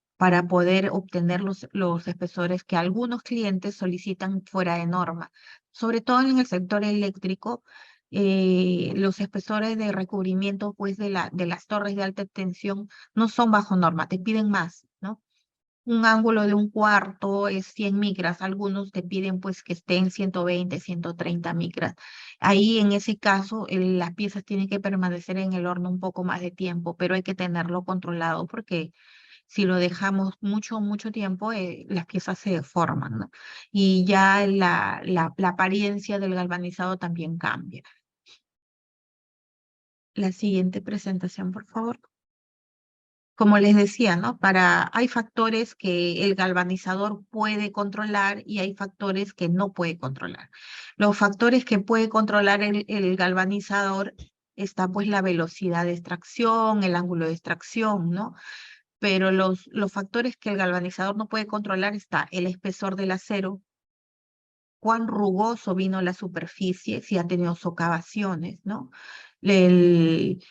poder obtener los espesores que algunos clientes solicitan fuera de norma. Sobre todo en el sector eléctrico, los espesores de recubrimiento pues, de las torres de alta tensión no son bajo norma, te piden más, ¿no? Un ángulo de un cuarto es 100 micras, algunos te piden pues que estén 120, 130 micras. Ahí en ese caso las piezas tienen que permanecer en el horno un poco más de tiempo, pero hay que tenerlo controlado porque si lo dejamos mucho, mucho tiempo, las piezas se deforman, ¿no? Y ya la apariencia del galvanizado también cambia. La siguiente presentación, por favor. Como les decía, ¿no? Hay factores que el galvanizador puede controlar y hay factores que no puede controlar. Los factores que puede controlar el galvanizador está pues la velocidad de extracción, el ángulo de extracción, ¿no? Pero los factores que el galvanizador no puede controlar está el espesor del acero, cuán rugoso vino la superficie, si ha tenido socavaciones, ¿no? El,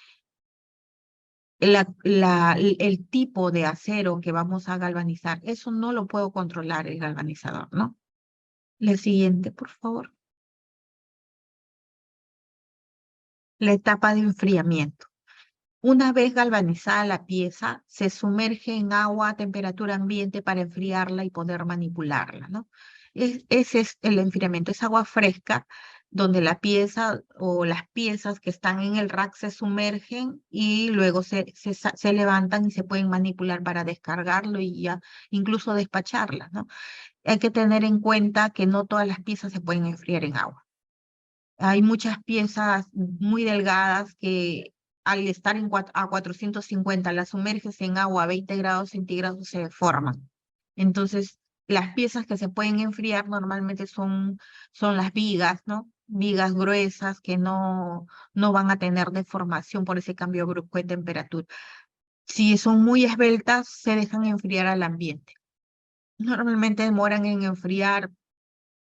el tipo de acero que vamos a galvanizar, eso no lo puedo controlar el galvanizador, ¿no? La siguiente, por favor. La etapa de enfriamiento. Una vez galvanizada la pieza, se sumerge en agua a temperatura ambiente para enfriarla y poder manipularla, ¿no? Ese es el enfriamiento, es agua fresca donde la pieza o las piezas que están en el rack se sumergen y luego se levantan y se pueden manipular para descargarlo y ya incluso despacharlas, ¿no? Hay que tener en cuenta que no todas las piezas se pueden enfriar en agua. Hay muchas piezas muy delgadas que al estar a 450 las sumerges en agua a 20 grados centígrados se deforman. Entonces, las piezas que se pueden enfriar normalmente son las vigas, ¿no? Vigas gruesas que no van a tener deformación por ese cambio brusco de temperatura. Si son muy esbeltas, se dejan enfriar al ambiente. Normalmente demoran en enfriar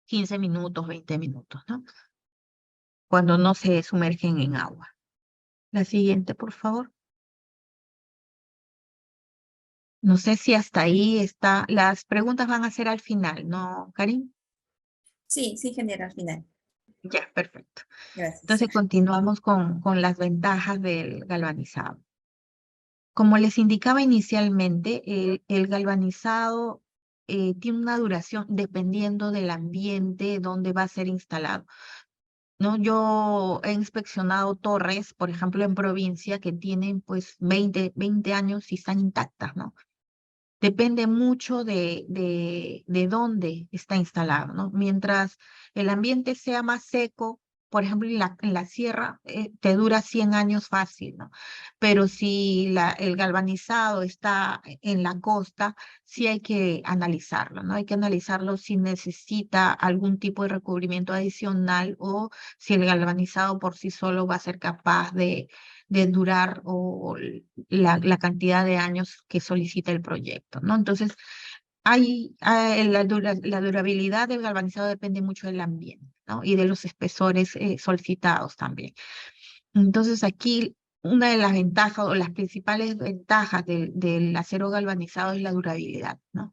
15 minutos, 20 minutos, ¿no? Cuando no se sumergen en agua. La siguiente, por favor. No sé si hasta ahí está. Las preguntas van a ser al final, ¿no, Karim? Sí, sí, ingeniera, al final. Ya, perfecto. Gracias. Entonces continuamos con las ventajas del galvanizado. Como les indicaba inicialmente, el galvanizado tiene una duración dependiendo del ambiente donde va a ser instalado. ¿No? Yo he inspeccionado torres, por ejemplo, en provincia que tienen pues 20 años y están intactas, ¿no? Depende mucho de dónde está instalado, ¿no? Mientras el ambiente sea más seco, por ejemplo, en la sierra te dura 100 años fácil, ¿no? Pero si el galvanizado está en la costa, sí hay que analizarlo, ¿no? Hay que analizarlo si necesita algún tipo de recubrimiento adicional o si el galvanizado por sí solo va a ser capaz de durar o la cantidad de años que solicita el proyecto, ¿no? Entonces, la durabilidad del galvanizado depende mucho del ambiente, ¿no? Y de los espesores solicitados también. Entonces, aquí una de las ventajas o las principales ventajas del acero galvanizado es la durabilidad, ¿no?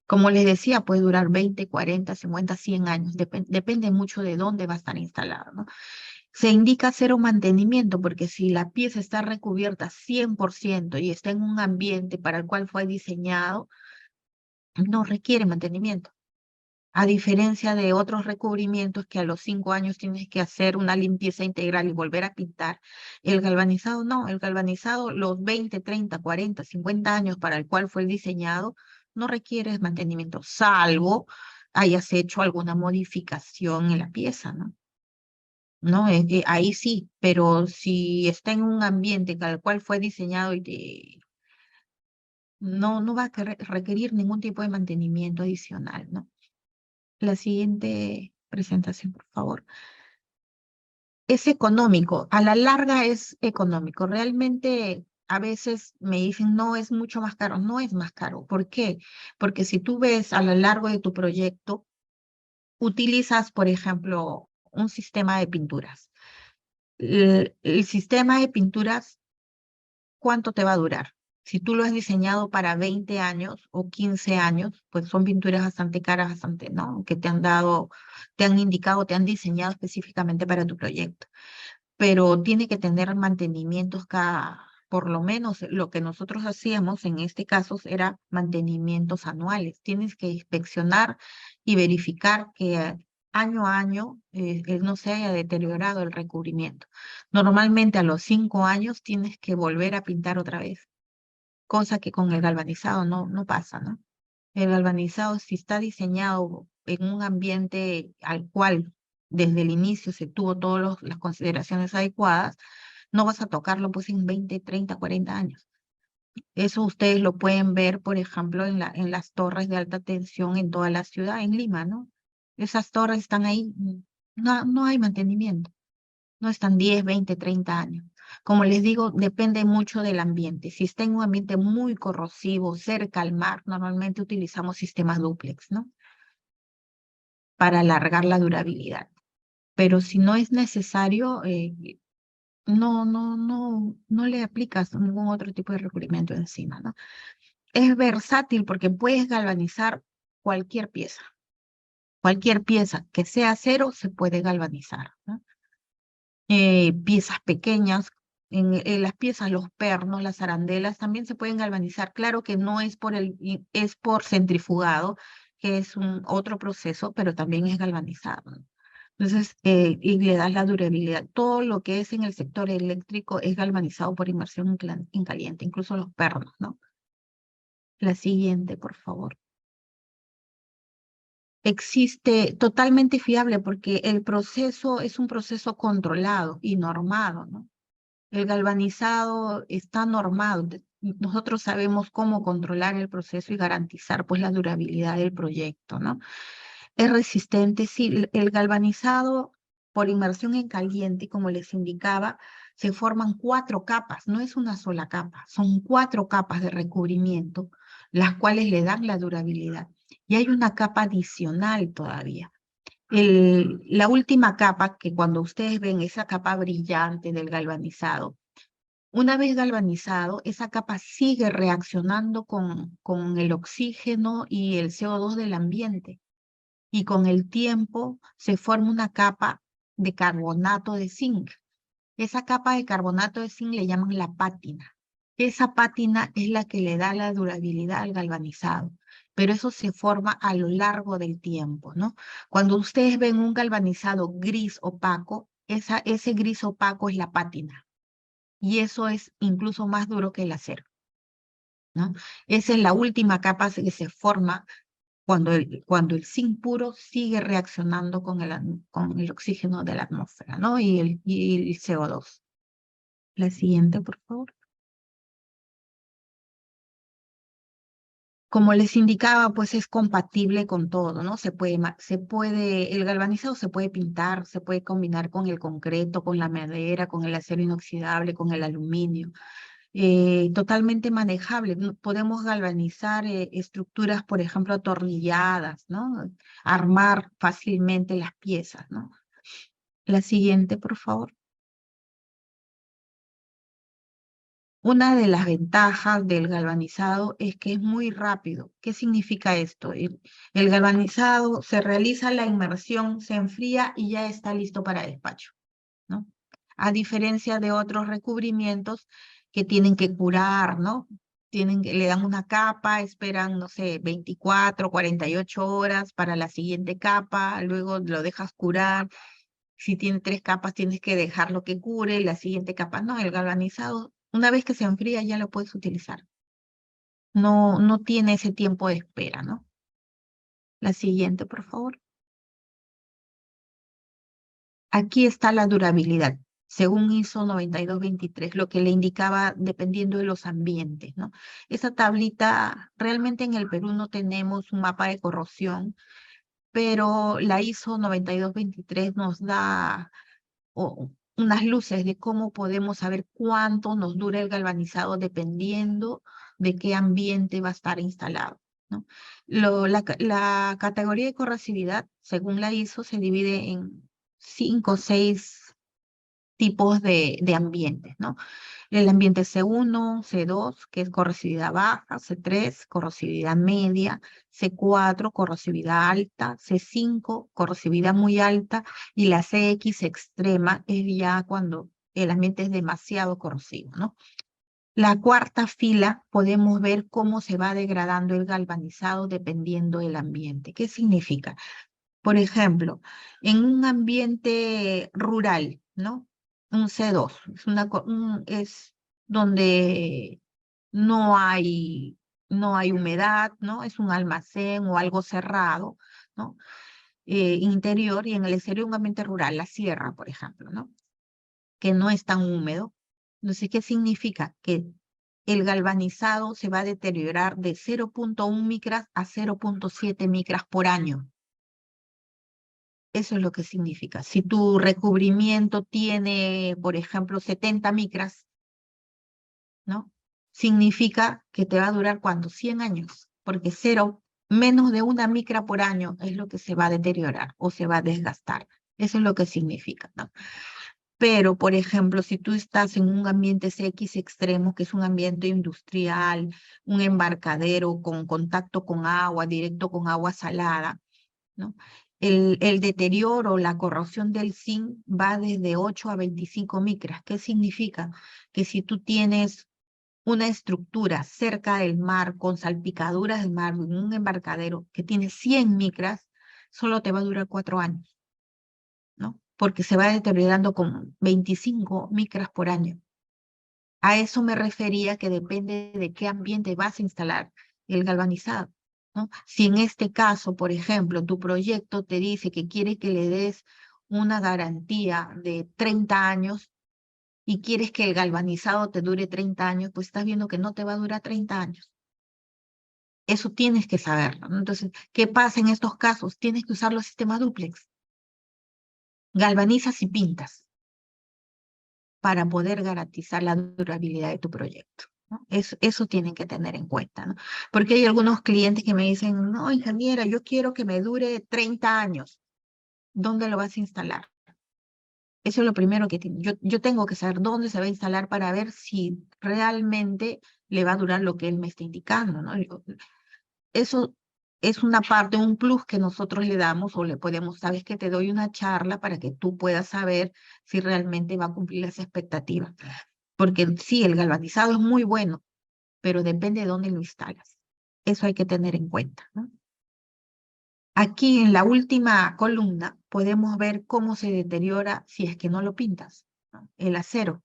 Como les decía, puede durar 20, 40, 50, 100 años, depende mucho de dónde va a estar instalado, ¿no? Se indica cero mantenimiento porque si la pieza está recubierta 100% y está en un ambiente para el cual fue diseñado, no requiere mantenimiento. A diferencia de otros recubrimientos que a los 5 años tienes que hacer una limpieza integral y volver a pintar, el galvanizado no, el galvanizado los 20, 30, 40, 50 años para el cual fue diseñado no requiere mantenimiento, salvo hayas hecho alguna modificación en la pieza, ¿no? ¿No? Ahí sí, pero si está en un ambiente al cual fue diseñado no va a requerir ningún tipo de mantenimiento adicional, ¿no? La siguiente presentación, por favor. Es económico, a la larga es económico. Realmente a veces me dicen, no, es mucho más caro. No es más caro. ¿Por qué? Porque si tú ves a lo largo de tu proyecto, utilizas, por ejemplo, un sistema de pinturas. El sistema de pinturas, ¿cuánto te va a durar? Si tú lo has diseñado para 20 años o 15 años, pues son pinturas bastante caras, bastante, ¿no? Que te han dado, te han indicado, te han diseñado específicamente para tu proyecto. Pero tiene que tener mantenimientos por lo menos lo que nosotros hacíamos en este caso era mantenimientos anuales. Tienes que inspeccionar y verificar que año a año no se haya deteriorado el recubrimiento. Normalmente a los 5 años tienes que volver a pintar otra vez, cosa que con el galvanizado no pasa, ¿no? El galvanizado, si está diseñado en un ambiente al cual desde el inicio se tuvo todas las consideraciones adecuadas, no vas a tocarlo pues en 20, 30, 40 años. Eso ustedes lo pueden ver, por ejemplo, en las torres de alta tensión en toda la ciudad, en Lima, ¿no? Esas torres están ahí, no hay mantenimiento, no están 10, 20, 30 años. Como les digo, depende mucho del ambiente. Si está en un ambiente muy corrosivo, cerca al mar, normalmente utilizamos sistemas dúplex, ¿no? Para alargar la durabilidad. Pero si no es necesario, no le aplicas ningún otro tipo de recubrimiento encima, ¿no? Es versátil porque puedes galvanizar cualquier pieza. Cualquier pieza que sea acero se puede galvanizar, ¿no? Piezas pequeñas, en las piezas, los pernos, las arandelas también se pueden galvanizar. Claro que no es es por centrifugado, que es otro proceso, pero también es galvanizado, ¿no? Entonces, y le das la durabilidad. Todo lo que es en el sector eléctrico es galvanizado por inmersión en caliente, incluso los pernos, ¿no? La siguiente, por favor. Existe totalmente fiable porque el proceso es un proceso controlado y normado, ¿no? El galvanizado está normado. Nosotros sabemos cómo controlar el proceso y garantizar pues la durabilidad del proyecto, ¿no? Es resistente, sí, el galvanizado por inmersión en caliente, como les indicaba, se forman 4 capas, no es una sola capa, son 4 capas de recubrimiento, las cuales le dan la durabilidad. Y hay una capa adicional todavía. La última capa, que cuando ustedes ven esa capa brillante del galvanizado, una vez galvanizado, esa capa sigue reaccionando con el oxígeno y el CO2 del ambiente. Y con el tiempo se forma una capa de carbonato de zinc. Esa capa de carbonato de zinc le llaman la pátina. Esa pátina es la que le da la durabilidad al galvanizado, pero eso se forma a lo largo del tiempo, ¿no? Cuando ustedes ven un galvanizado gris opaco, ese gris opaco es la pátina, y eso es incluso más duro que el acero, ¿no? Esa es la última capa que se forma cuando el zinc puro sigue reaccionando con el oxígeno de la atmósfera, ¿no? Y el CO2. La siguiente, por favor. Como les indicaba, pues es compatible con todo, ¿no? El galvanizado se puede pintar, se puede combinar con el concreto, con la madera, con el acero inoxidable, con el aluminio. Totalmente manejable. Podemos galvanizar estructuras, por ejemplo, atornilladas, ¿no? Armar fácilmente las piezas, ¿no? La siguiente, por favor. Una de las ventajas del galvanizado es que es muy rápido. ¿Qué significa esto? El galvanizado se realiza la inmersión, se enfría y ya está listo para despacho, ¿no? A diferencia de otros recubrimientos que tienen que curar, ¿no? Le dan una capa, esperan, no sé, 24, 48 horas para la siguiente capa, luego lo dejas curar. Si tiene 3 capas, tienes que dejarlo que cure, la siguiente capa. No, el galvanizado, una vez que se enfría, ya lo puedes utilizar. No tiene ese tiempo de espera, ¿no? La siguiente, por favor. Aquí está la durabilidad, según ISO 9223, lo que le indicaba dependiendo de los ambientes, ¿no? Esa tablita, realmente en el Perú no tenemos un mapa de corrosión, pero la ISO 9223 nos da unas luces de cómo podemos saber cuánto nos dura el galvanizado dependiendo de qué ambiente va a estar instalado, ¿no? La categoría de corrosividad, según la ISO, se divide en 5 o 6 tipos de ambientes, ¿no? El ambiente C1, C2, que es corrosividad baja, C3, corrosividad media, C4, corrosividad alta, C5, corrosividad muy alta, y la CX extrema es ya cuando el ambiente es demasiado corrosivo, ¿no? La cuarta fila podemos ver cómo se va degradando el galvanizado dependiendo del ambiente. ¿Qué significa? Por ejemplo, en un ambiente rural, ¿no? Un C2, es donde no hay, no hay humedad, ¿no? Es un almacén o algo cerrado, ¿no? Interior, y en el exterior un ambiente rural, la sierra, por ejemplo, ¿no? Que no es tan húmedo. Entonces, ¿qué significa? Que el galvanizado se va a deteriorar de 0.1 micras a 0.7 micras por año. Eso es lo que significa. Si tu recubrimiento tiene, por ejemplo, 70 micras, ¿no? Significa que te va a durar, ¿cuánto? 100 años, porque menos de 1 micra por año es lo que se va a deteriorar o se va a desgastar. Eso es lo que significa, ¿no? Pero, por ejemplo, si tú estás en un ambiente CX extremo, que es un ambiente industrial, un embarcadero con contacto con agua, directo con agua salada, ¿no? El deterioro, la corrosión del zinc va desde 8 a 25 micras. ¿Qué significa? Que si tú tienes una estructura cerca del mar, con salpicaduras del mar, en un embarcadero que tiene 100 micras, solo te va a durar 4 años, ¿no? Porque se va deteriorando con 25 micras por año. A eso me refería, que depende de qué ambiente vas a instalar el galvanizado, ¿no? Si en este caso, por ejemplo, tu proyecto te dice que quiere que le des una garantía de 30 años y quieres que el galvanizado te dure 30 años, pues estás viendo que no te va a durar 30 años. Eso tienes que saberlo, ¿no? Entonces, ¿qué pasa en estos casos? Tienes que usar los sistemas dúplex. Galvanizas y pintas para poder garantizar la durabilidad de tu proyecto, ¿no? Eso tienen que tener en cuenta, ¿no? Porque hay algunos clientes que me dicen, no, ingeniera, yo quiero que me dure 30 años. ¿Dónde lo vas a instalar? Eso es lo primero que yo tengo que saber dónde se va a instalar para ver si realmente le va a durar lo que él me está indicando, ¿no? Eso es una parte, un plus que nosotros le damos, o le podemos, sabes que te doy una charla para que tú puedas saber si realmente va a cumplir las expectativas. Porque sí, el galvanizado es muy bueno, pero depende de dónde lo instalas. Eso hay que tener en cuenta, ¿no? Aquí en la última columna podemos ver cómo se deteriora si es que no lo pintas, ¿no? El acero.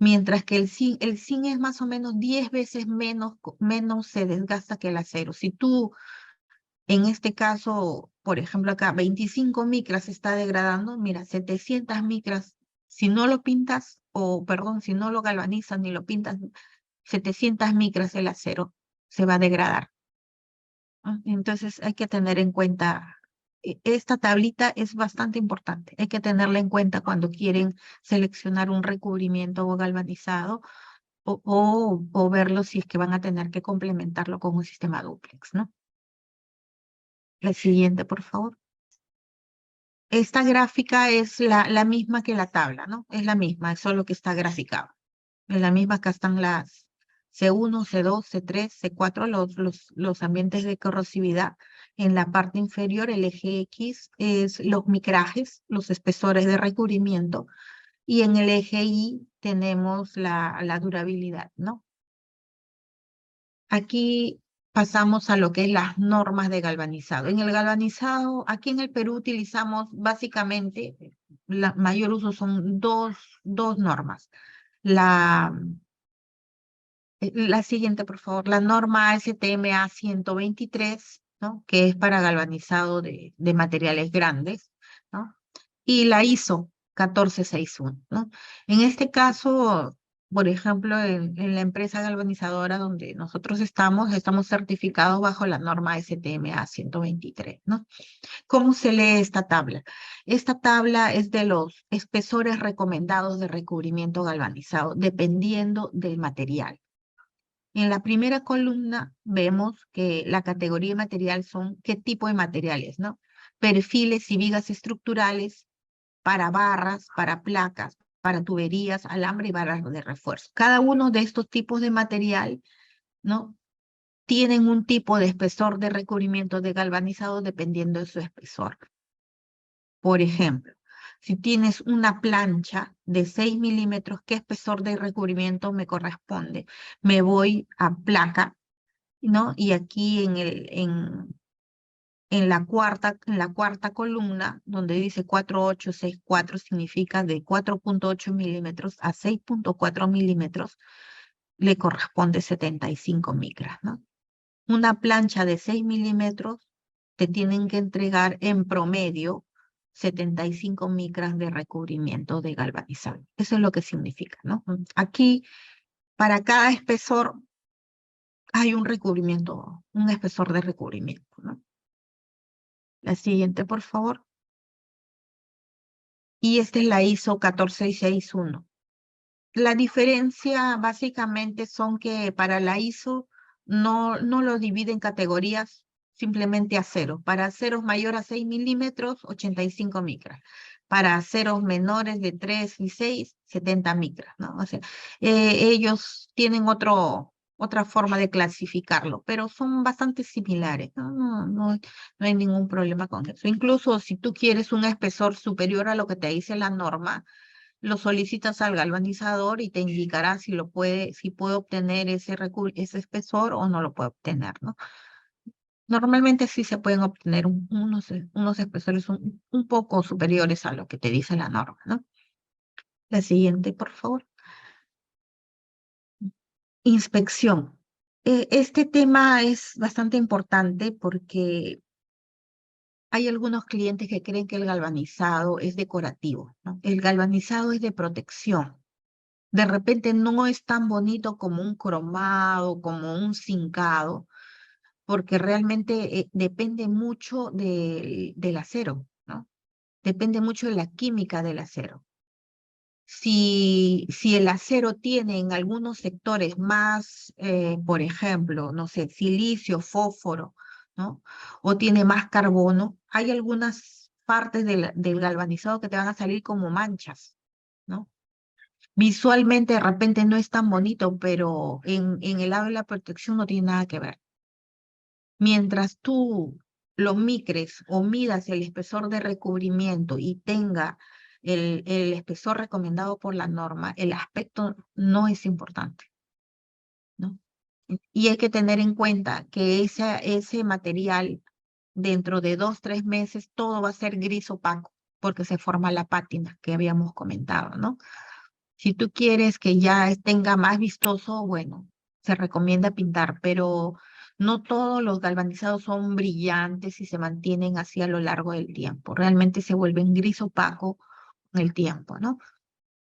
Mientras que el zinc es más o menos 10 veces menos se desgasta que el acero. Si tú En este caso, por ejemplo, acá 25 micras se está degradando. Mira, 700 micras, si no lo pintas, o perdón, si no lo galvanizas ni lo pintas, 700 micras el acero se va a degradar. Entonces hay que tener en cuenta, esta tablita es bastante importante. Hay que tenerla en cuenta cuando quieren seleccionar un recubrimiento galvanizado o verlo si es que van a tener que complementarlo con un sistema dúplex, ¿no? La siguiente, por favor. Esta gráfica es la misma que la tabla, ¿no? Es la misma, es solo que está graficado. Es la misma, acá están las C1, C2, C3, C4, los ambientes de corrosividad. En la parte inferior, el eje X es los micrajes, los espesores de recubrimiento. Y en el eje Y tenemos la durabilidad, ¿no? Aquí pasamos a lo que es las normas de galvanizado. En el galvanizado, aquí en el Perú utilizamos básicamente, la mayor uso son dos normas. La siguiente, por favor, la norma ASTM A123, ¿no? Que es para galvanizado de materiales grandes, ¿no? Y la ISO 1461, ¿no? En este caso, por ejemplo, en la empresa galvanizadora donde nosotros estamos certificados bajo la norma ASTM A123, ¿no? ¿Cómo se lee esta tabla? Esta tabla es de los espesores recomendados de recubrimiento galvanizado, dependiendo del material. En la primera columna vemos que la categoría de material son qué tipo de materiales, ¿no? Perfiles y vigas estructurales para barras, para placas, para tuberías, alambre y barras de refuerzo. Cada uno de estos tipos de material, ¿no? Tienen un tipo de espesor de recubrimiento de galvanizado dependiendo de su espesor. Por ejemplo, si tienes una plancha de 6 milímetros, ¿qué espesor de recubrimiento me corresponde? Me voy a placa, ¿no? Y aquí en la cuarta columna, donde dice 4864, significa de 4.8 milímetros a 6.4 milímetros, le corresponde 75 micras, ¿no? Una plancha de 6 milímetros te tienen que entregar en promedio 75 micras de recubrimiento de galvanizado. Eso es lo que significa, ¿no? Aquí, para cada espesor, hay un recubrimiento, un espesor de recubrimiento, ¿no? La siguiente, por favor. Y esta es la ISO 14661. La diferencia básicamente son que para la ISO no lo divide en categorías, simplemente acero. Para aceros mayor a 6 milímetros, 85 micras. Para aceros menores de 3 y 6, 70 micras, ¿no? O sea, ellos tienen otra forma de clasificarlo, pero son bastante similares, ¿no? No hay ningún problema con eso. Incluso si tú quieres un espesor superior a lo que te dice la norma, lo solicitas al galvanizador y te indicará si puede obtener ese espesor o no lo puede obtener, ¿no? Normalmente sí se pueden obtener unos espesores un poco superiores a lo que te dice la norma, ¿no? La siguiente, por favor. Inspección. Este tema es bastante importante porque hay algunos clientes que creen que el galvanizado es decorativo, ¿no? El galvanizado es de protección. De repente no es tan bonito como un cromado, como un zincado, porque realmente depende mucho del acero, ¿no? Depende mucho de la química del acero. Si el acero tiene en algunos sectores más, por ejemplo, no sé, silicio, fósforo, ¿no? O tiene más carbono, hay algunas partes del galvanizado que te van a salir como manchas, ¿no? Visualmente de repente no es tan bonito, pero en el lado de la protección no tiene nada que ver. Mientras tú lo micres o midas el espesor de recubrimiento y tenga el espesor recomendado por la norma, el aspecto no es importante, ¿no? Y hay que tener en cuenta que ese material, dentro de 2, 3 meses, todo va a ser gris opaco, porque se forma la pátina que habíamos comentado, ¿no? Si tú quieres que ya tenga más vistoso, bueno, se recomienda pintar, pero No todos los galvanizados son brillantes y se mantienen así a lo largo del tiempo. Realmente se vuelven gris opaco con el tiempo, ¿no?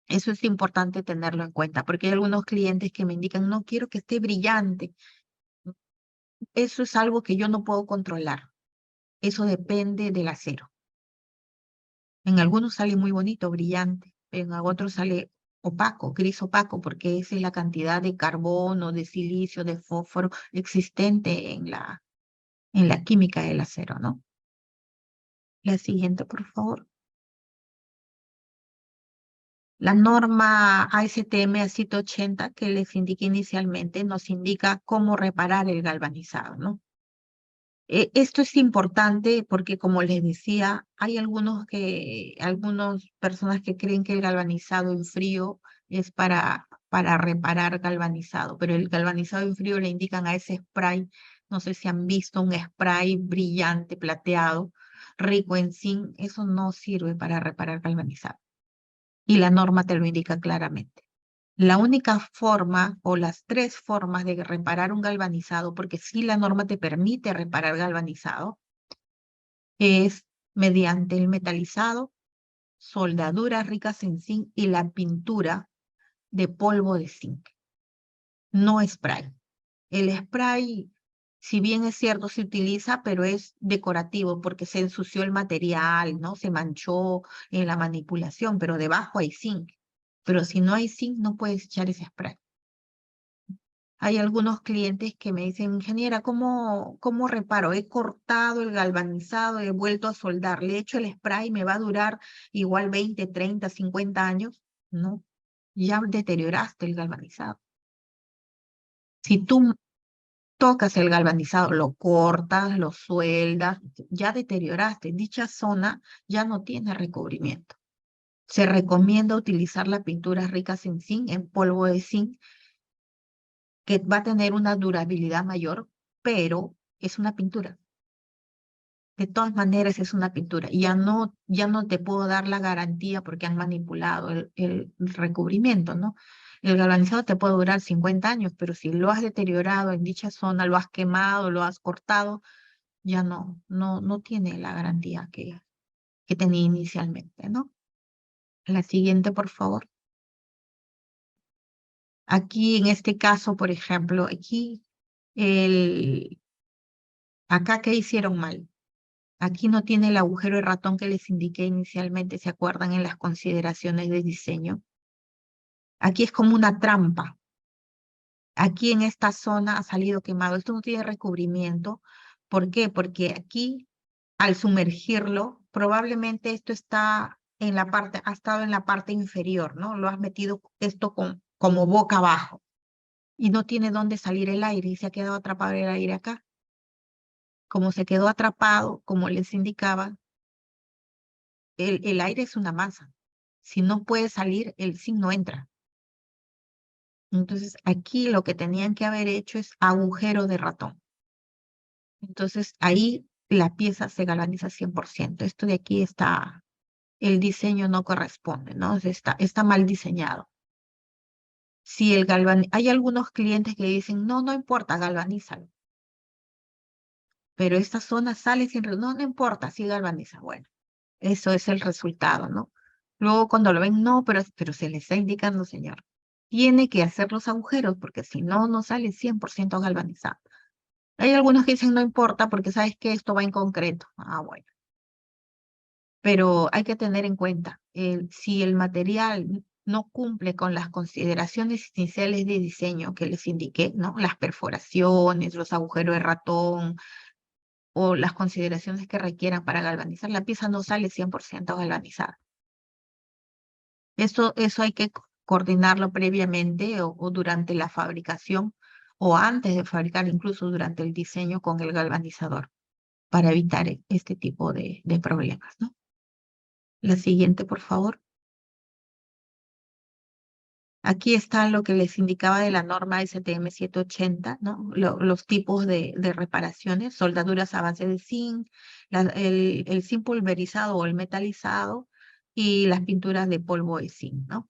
Eso es importante tenerlo en cuenta, porque hay algunos clientes que me indican, no quiero que esté brillante. Eso es algo que yo no puedo controlar. Eso depende del acero. En algunos sale muy bonito, brillante, en otros sale opaco, gris opaco, porque esa es la cantidad de carbono, de silicio, de fósforo existente en la química del acero, ¿no? La siguiente, por favor. La norma ASTM a 180 que les indiqué inicialmente nos indica cómo reparar el galvanizado, ¿no? Esto es importante porque, como les decía, hay algunas personas que creen que el galvanizado en frío es para reparar galvanizado, pero el galvanizado en frío le indican a ese spray, no sé si han visto un spray brillante, plateado, rico en zinc, eso no sirve para reparar galvanizado. Y la norma te lo indica claramente. La única forma o las tres formas de reparar un galvanizado, porque sí la norma te permite reparar galvanizado, es mediante el metalizado, soldaduras ricas en zinc y la pintura de polvo de zinc, no spray. El spray, si bien es cierto, se utiliza, pero es decorativo porque se ensució el material, ¿no? Se manchó en la manipulación, pero debajo hay zinc. Pero si no hay zinc, no puedes echar ese spray. Hay algunos clientes que me dicen, ingeniera, ¿cómo reparo? He cortado el galvanizado, he vuelto a soldar, le echo el spray, me va a durar igual 20, 30, 50 años. No, ya deterioraste el galvanizado. Si tú tocas el galvanizado, lo cortas, lo sueldas, ya deterioraste. Dicha zona ya no tiene recubrimiento. Se recomienda utilizar las pinturas ricas en zinc, en polvo de zinc, que va a tener una durabilidad mayor, pero es una pintura. De todas maneras es una pintura. Ya no te puedo dar la garantía porque han manipulado el recubrimiento, ¿no? El galvanizado te puede durar 50 años, pero si lo has deteriorado en dicha zona, lo has quemado, lo has cortado, ya no tiene la garantía que tenía inicialmente, ¿no? La siguiente, por favor. Aquí en este caso, por ejemplo, acá ¿qué hicieron mal? Aquí no tiene el agujero de ratón que les indiqué inicialmente, ¿se acuerdan en las consideraciones de diseño? Aquí es como una trampa. Aquí en esta zona ha salido quemado. Esto no tiene recubrimiento. ¿Por qué? Porque aquí, al sumergirlo, probablemente esto ha estado en la parte inferior, ¿no? Lo has metido esto como boca abajo y no tiene dónde salir el aire y se ha quedado atrapado el aire acá. Como se quedó atrapado, como les indicaba, el aire es una masa. Si no puede salir, el zinc no entra. Entonces, aquí lo que tenían que haber hecho es agujero de ratón. Entonces, ahí la pieza se galvaniza 100%. Esto de aquí el diseño no corresponde, ¿no? Está mal diseñado. Si hay algunos clientes que dicen, no importa, galvanízalo. Pero esta zona sale sin, no importa, sí galvaniza. Bueno, eso es el resultado, ¿no? Luego cuando lo ven, no, pero se le está indicando, señor, tiene que hacer los agujeros porque si no, no sale 100% galvanizado. Hay algunos que dicen, no importa porque sabes que esto va en concreto. Ah, bueno. Pero hay que tener en cuenta, si el material no cumple con las consideraciones iniciales de diseño que les indiqué, ¿no? Las perforaciones, los agujeros de ratón, o las consideraciones que requieran para galvanizar, la pieza no sale 100% galvanizada. Eso hay que coordinarlo previamente o durante la fabricación o antes de fabricar, incluso durante el diseño con el galvanizador, para evitar este tipo de problemas, ¿no? La siguiente, por favor. Aquí está lo que les indicaba de la norma STM 780, ¿no? Los tipos de reparaciones, soldaduras a base de zinc, el zinc pulverizado o el metalizado y las pinturas de polvo de zinc, ¿no?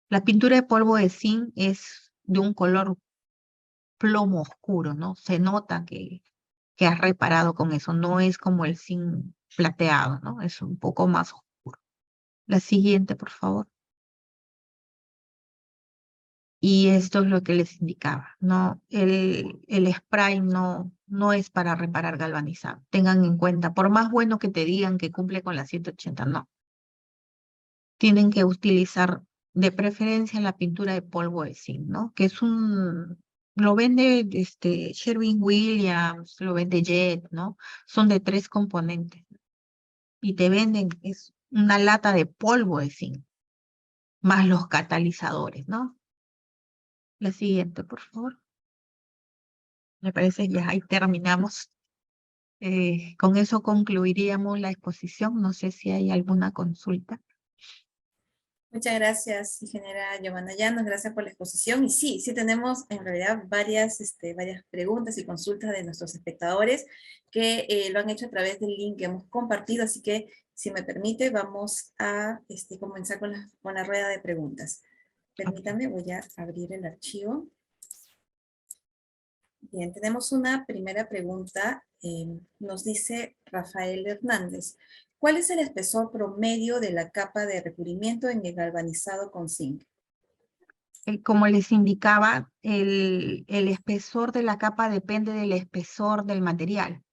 La pintura de polvo de zinc es de un color plomo oscuro, ¿no? Se nota que has reparado con eso, no es como el zinc plateado, ¿no? Es un poco más oscuro. La siguiente, por favor. Y esto es lo que les indicaba, ¿no? El spray no es para reparar galvanizado. Tengan en cuenta, por más bueno que te digan que cumple con la 180, no. Tienen que utilizar de preferencia la pintura de polvo de zinc, ¿no? Que es lo vende Sherwin-Williams, lo vende Jet, ¿no? Son de 3 componentes. Y te venden, es una lata de polvo de zinc, más los catalizadores, ¿no? La siguiente, por favor. Me parece ya ahí terminamos. Con eso concluiríamos la exposición. No sé si hay alguna consulta. Muchas gracias, ingeniera Giovanna Llanos, gracias por la exposición. Y sí, sí tenemos en realidad varias preguntas y consultas de nuestros espectadores que lo han hecho a través del link que hemos compartido, así que si me permite vamos a comenzar con la rueda de preguntas. Permítanme, voy a abrir el archivo. Bien, tenemos una primera pregunta, nos dice Rafael Hernández. ¿Cuál es el espesor promedio de la capa de recubrimiento en el galvanizado con zinc? Como les indicaba, el espesor de la capa depende del espesor del material.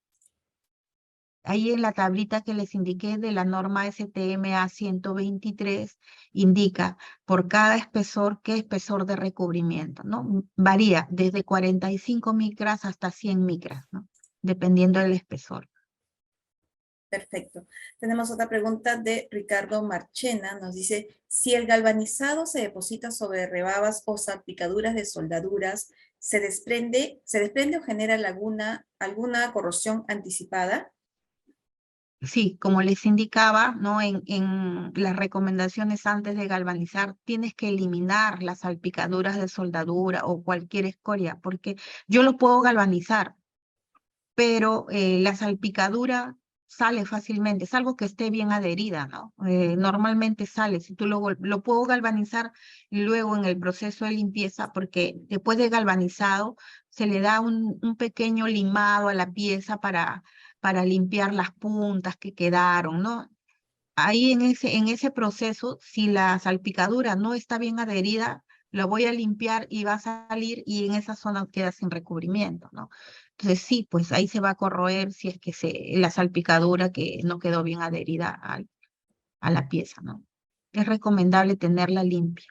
Ahí en la tablita que les indiqué de la norma STMA 123, indica por cada espesor qué espesor de recubrimiento, ¿no? Varía desde 45 micras hasta 100 micras, ¿no? Dependiendo del espesor. Perfecto. Tenemos otra pregunta de Ricardo Marchena. Nos dice, si el galvanizado se deposita sobre rebabas o salpicaduras de soldaduras, ¿se desprende o genera alguna corrosión anticipada? Sí, como les indicaba, ¿no? En las recomendaciones antes de galvanizar, tienes que eliminar las salpicaduras de soldadura o cualquier escoria, porque yo lo puedo galvanizar, pero la salpicadura sale fácilmente, es algo que esté bien adherida, ¿no? Normalmente sale, si tú lo puedo galvanizar luego en el proceso de limpieza, porque después de galvanizado se le da un pequeño limado a la pieza para limpiar las puntas que quedaron, ¿no? Ahí en ese proceso, si la salpicadura no está bien adherida, la voy a limpiar y va a salir y en esa zona queda sin recubrimiento, ¿no? Entonces sí, pues ahí se va a corroer si es que la salpicadura que no quedó bien adherida a la pieza, ¿no? Es recomendable tenerla limpia.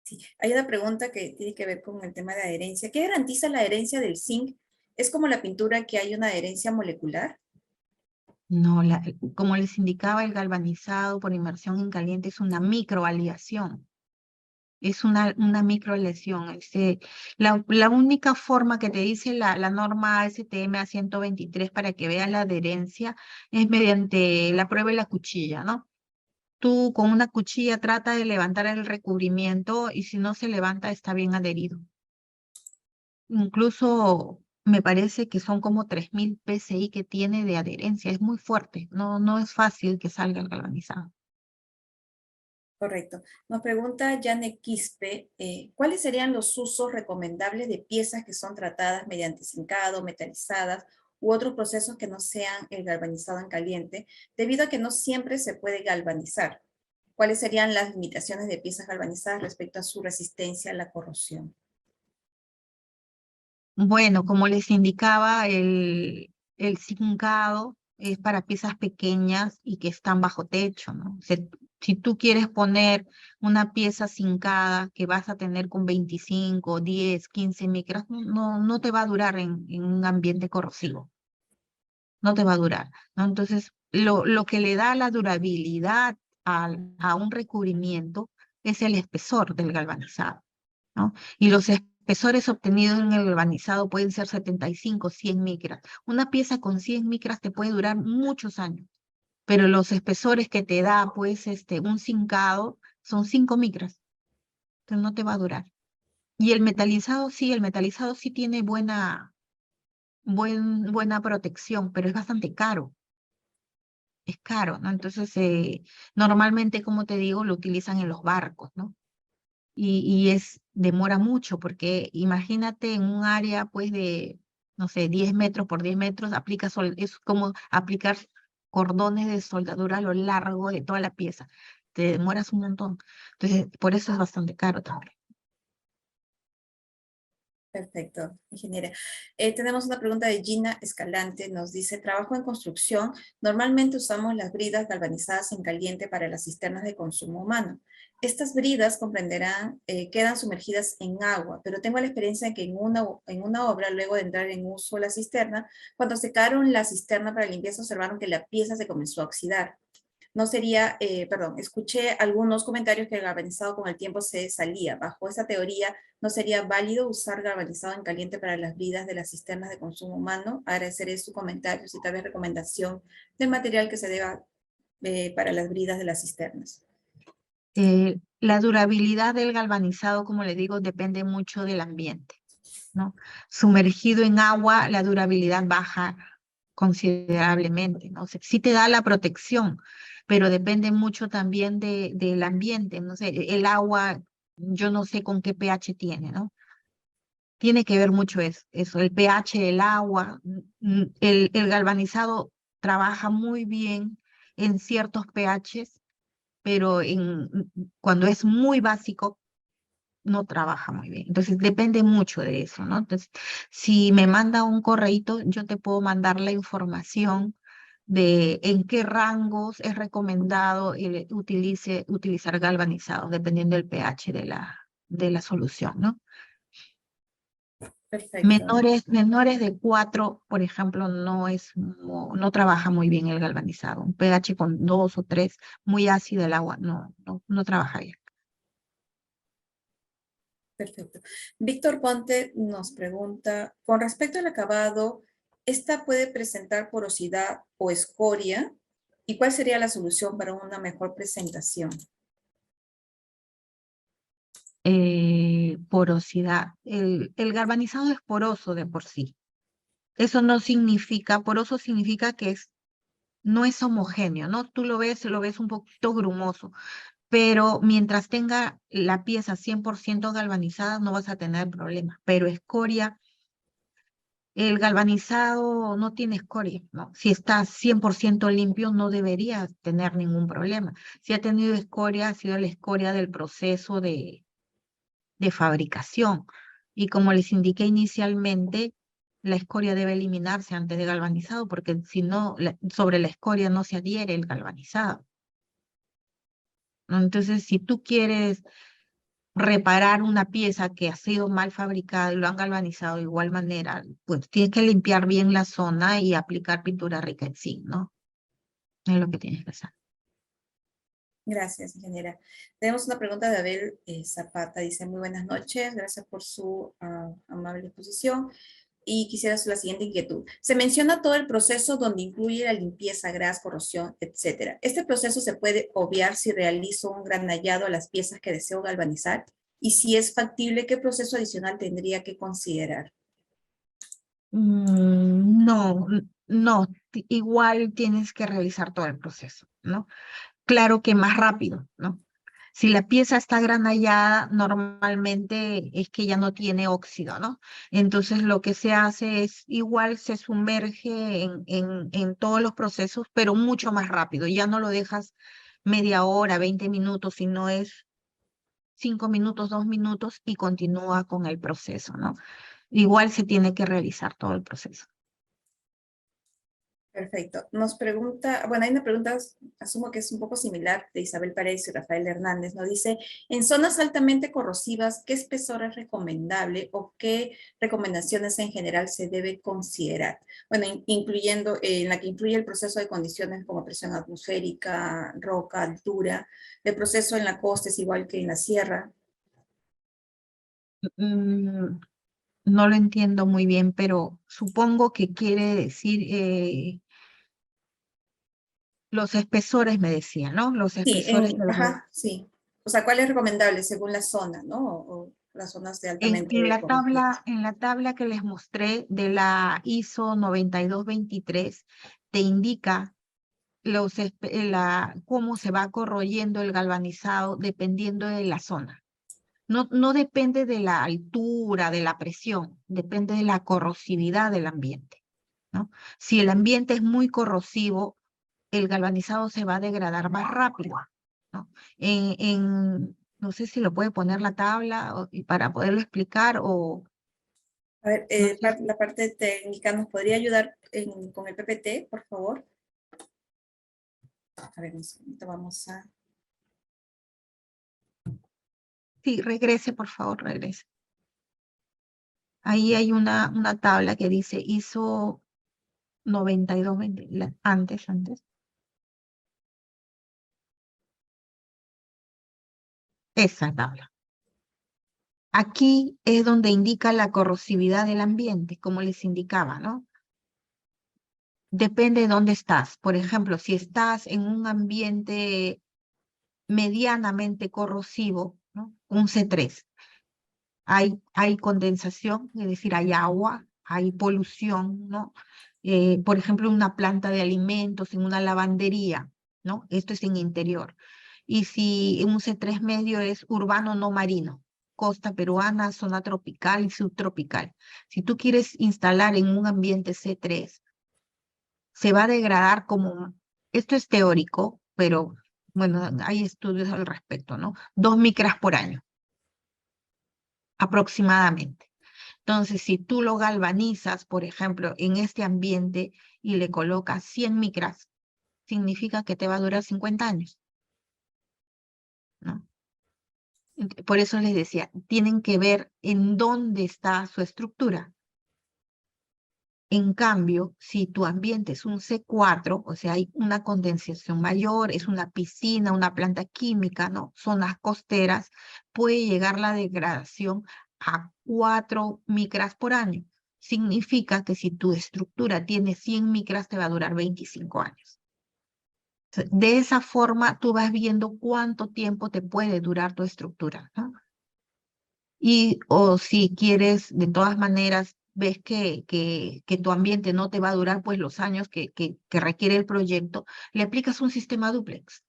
Sí. Hay una pregunta que tiene que ver con el tema de adherencia. ¿Qué garantiza la adherencia del zinc? ¿Es como la pintura que hay una adherencia molecular? No, como les indicaba, el galvanizado por inmersión en caliente es una microaleación. Es una microlesión. La única forma que te dice la norma ASTM a 123 para que veas la adherencia es mediante la prueba de la cuchilla, ¿no? Tú con una cuchilla trata de levantar el recubrimiento y si no se levanta está bien adherido. Incluso me parece que son como 3000 PSI que tiene de adherencia. Es muy fuerte, no es fácil que salga el galvanizado. Correcto. Nos pregunta Janet Quispe, ¿cuáles serían los usos recomendables de piezas que son tratadas mediante zincado, metalizadas u otros procesos que no sean el galvanizado en caliente, debido a que no siempre se puede galvanizar? ¿Cuáles serían las limitaciones de piezas galvanizadas respecto a su resistencia a la corrosión? Bueno, como les indicaba, el cincado es para piezas pequeñas y que están bajo techo, ¿no? Si tú quieres poner una pieza cincada que vas a tener con 25, 10, 15 micras, no te va a durar en un ambiente corrosivo, no te va a durar, ¿no? Entonces, lo que le da la durabilidad a un recubrimiento es el espesor del galvanizado, ¿no? Y los espesores obtenidos en el galvanizado pueden ser 75, 100 micras. Una pieza con 100 micras te puede durar muchos años, pero los espesores que te da, pues, un cincado son 5 micras, entonces no te va a durar. Y el metalizado sí tiene buena protección, pero es bastante caro. Es caro, ¿no? Entonces, normalmente, como te digo, lo utilizan en los barcos, ¿no? demora mucho, porque imagínate en un área pues de, no sé, 10 metros por 10 metros, es como aplicar cordones de soldadura a lo largo de toda la pieza. Te demoras un montón. Entonces, por eso es bastante caro también. Perfecto, ingeniera. Tenemos una pregunta de Gina Escalante. Nos dice, trabajo en construcción. Normalmente usamos las bridas galvanizadas en caliente para las cisternas de consumo humano. Estas bridas comprenderán, quedan sumergidas en agua, pero tengo la experiencia de que en una obra, luego de entrar en uso la cisterna, cuando secaron la cisterna para limpieza, observaron que la pieza se comenzó a oxidar. No sería, perdón, escuché algunos comentarios que el galvanizado con el tiempo se salía. Bajo esta teoría, ¿no sería válido usar galvanizado en caliente para las bridas de las cisternas de consumo humano? Agradeceré su comentario y tal vez recomendación del material que se deba para las bridas de las cisternas. La durabilidad del galvanizado, como le digo, depende mucho del ambiente, ¿no? Sumergido en agua, la durabilidad baja considerablemente, ¿no? O sea, sí te da la protección, pero depende mucho también del ambiente, no sé, el agua, yo no sé con qué pH tiene, ¿no? Tiene que ver mucho eso, el pH del agua, el galvanizado trabaja muy bien en ciertos pHs, pero cuando es muy básico, no trabaja muy bien. Entonces, depende mucho de eso, ¿no? Entonces, si me manda un correíto, yo te puedo mandar la información de en qué rangos es recomendado utilizar galvanizados, dependiendo del pH de la solución, ¿no? Perfecto. Menores de 4, por ejemplo, no trabaja muy bien el galvanizado. Un pH con 2 o 3, muy ácido el agua, no trabaja bien. Perfecto. Víctor Ponte nos pregunta, con respecto al acabado, ¿esta puede presentar porosidad o escoria? ¿Y cuál sería la solución para una mejor presentación? Porosidad. El galvanizado es poroso de por sí. Eso no significa, poroso significa que no es homogéneo, ¿no? Tú lo ves un poquito grumoso, pero mientras tenga la pieza 100% galvanizada no vas a tener problemas. Pero escoria, el galvanizado no tiene escoria, ¿no? Si está 100% limpio no debería tener ningún problema. Si ha tenido escoria, ha sido la escoria del proceso de fabricación. Y como les indiqué inicialmente, la escoria debe eliminarse antes de galvanizado, porque si no, sobre la escoria no se adhiere el galvanizado, ¿no? Entonces, si tú quieres reparar una pieza que ha sido mal fabricada y lo han galvanizado de igual manera, pues tienes que limpiar bien la zona y aplicar pintura rica en zinc, ¿no? Es lo que tienes que hacer. Gracias, ingeniera. Tenemos una pregunta de Abel Zapata. Dice, muy buenas noches, gracias por su amable exposición. Y quisiera hacer la siguiente inquietud. Se menciona todo el proceso donde incluye la limpieza, gras, corrosión, etcétera. ¿Este proceso se puede obviar si realizo un granallado a las piezas que deseo galvanizar? Y si es factible, ¿qué proceso adicional tendría que considerar? No, no, igual tienes que realizar todo el proceso, ¿no? Claro que más rápido, ¿no? Si la pieza está granallada, normalmente es que ya no tiene óxido, ¿no? Entonces lo que se hace es igual se sumerge en todos los procesos, pero mucho más rápido. Ya no lo dejas media hora, 20 minutos, sino es 5 minutos, 2 minutos y continúa con el proceso, ¿no? Igual se tiene que realizar todo el proceso. Perfecto. Nos pregunta, bueno, hay una pregunta, asumo que es un poco similar, de Isabel Paredes y Rafael Hernández. Nos dice, en zonas altamente corrosivas, ¿qué espesor es recomendable o qué recomendaciones en general se debe considerar? Bueno, incluyendo, en la que incluye el proceso de condiciones como presión atmosférica, roca, altura. El proceso en la costa es igual que en la sierra. Mm, no lo entiendo muy bien, pero supongo que quiere decir los espesores, me decía, ¿no? Los Sí, espesores de los... ajá, sí. O sea, ¿cuál es recomendable según la zona, no? O las zonas de altamente corrosivas. En la tabla que les mostré de la ISO 9223, te indica cómo se va corroyendo el galvanizado dependiendo de la zona. No depende de la altura, de la presión, depende de la corrosividad del ambiente, ¿no? Si el ambiente es muy corrosivo, el galvanizado se va a degradar más rápido, ¿no? No sé si lo puede poner la tabla y para poderlo explicar o... A ver, no sé. la parte técnica, ¿nos podría ayudar con el PPT, por favor? A ver, un segundito, vamos a... Sí, regrese, por favor, regrese. Ahí hay una tabla que dice ISO 92, antes. Esa tabla. Aquí es donde indica la corrosividad del ambiente, como les indicaba, ¿no? Depende de dónde estás. Por ejemplo, si estás en un ambiente medianamente corrosivo, ¿no? Un C3, hay condensación, es decir, hay agua, hay polución, ¿no? Por ejemplo, una planta de alimentos, en una lavandería, ¿no? Esto es en interior. Y si un C3 medio es urbano no marino, costa peruana, zona tropical y subtropical. Si tú quieres instalar en un ambiente C3, se va a degradar como, esto es teórico, pero bueno, hay estudios al respecto, ¿no? 2 micras por año, aproximadamente. Entonces, si tú lo galvanizas, por ejemplo, en este ambiente y le colocas 100 micras, significa que te va a durar 50 años, ¿no? Por eso les decía, tienen que ver en dónde está su estructura. En cambio, si tu ambiente es un C4, o sea, hay una condensación mayor, es una piscina, una planta química, ¿no? Zonas costeras, puede llegar la degradación a 4 micras por año. Significa que si tu estructura tiene 100 micras, te va a durar 25 años. De esa forma, tú vas viendo cuánto tiempo te puede durar tu estructura, ¿no? Y o si quieres, de todas maneras, ves que tu ambiente no te va a durar pues los años que requiere el proyecto, le aplicas un sistema dúplex.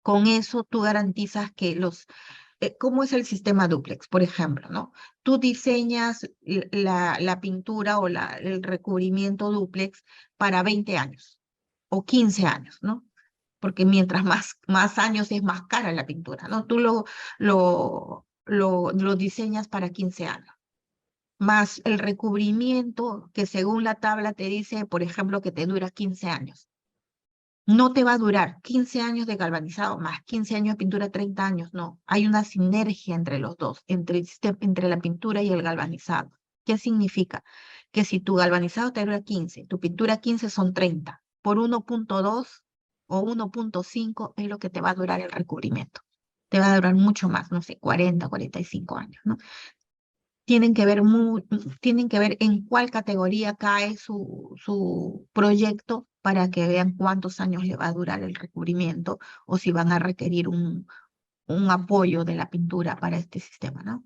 Con eso tú garantizas que ¿cómo es el sistema dúplex? Por ejemplo, ¿no? Tú diseñas la pintura o el recubrimiento dúplex para 20 años o 15 años, ¿no? Porque mientras más años es más cara la pintura, ¿no? Tú lo diseñas para 15 años, más el recubrimiento que según la tabla te dice, por ejemplo, que te dura 15 años. No te va a durar 15 años de galvanizado, más 15 años de pintura, 30 años, no. Hay una sinergia entre los dos, entre la pintura y el galvanizado. ¿Qué significa? Que si tu galvanizado te dura 15, tu pintura 15 son 30, por 1.2 o 1.5 es lo que te va a durar el recubrimiento. Te va a durar mucho más, no sé, 40, 45 años, ¿no? Tienen que ver en cuál categoría cae su proyecto para que vean cuántos años le va a durar el recubrimiento o si van a requerir un apoyo de la pintura para este sistema, ¿no?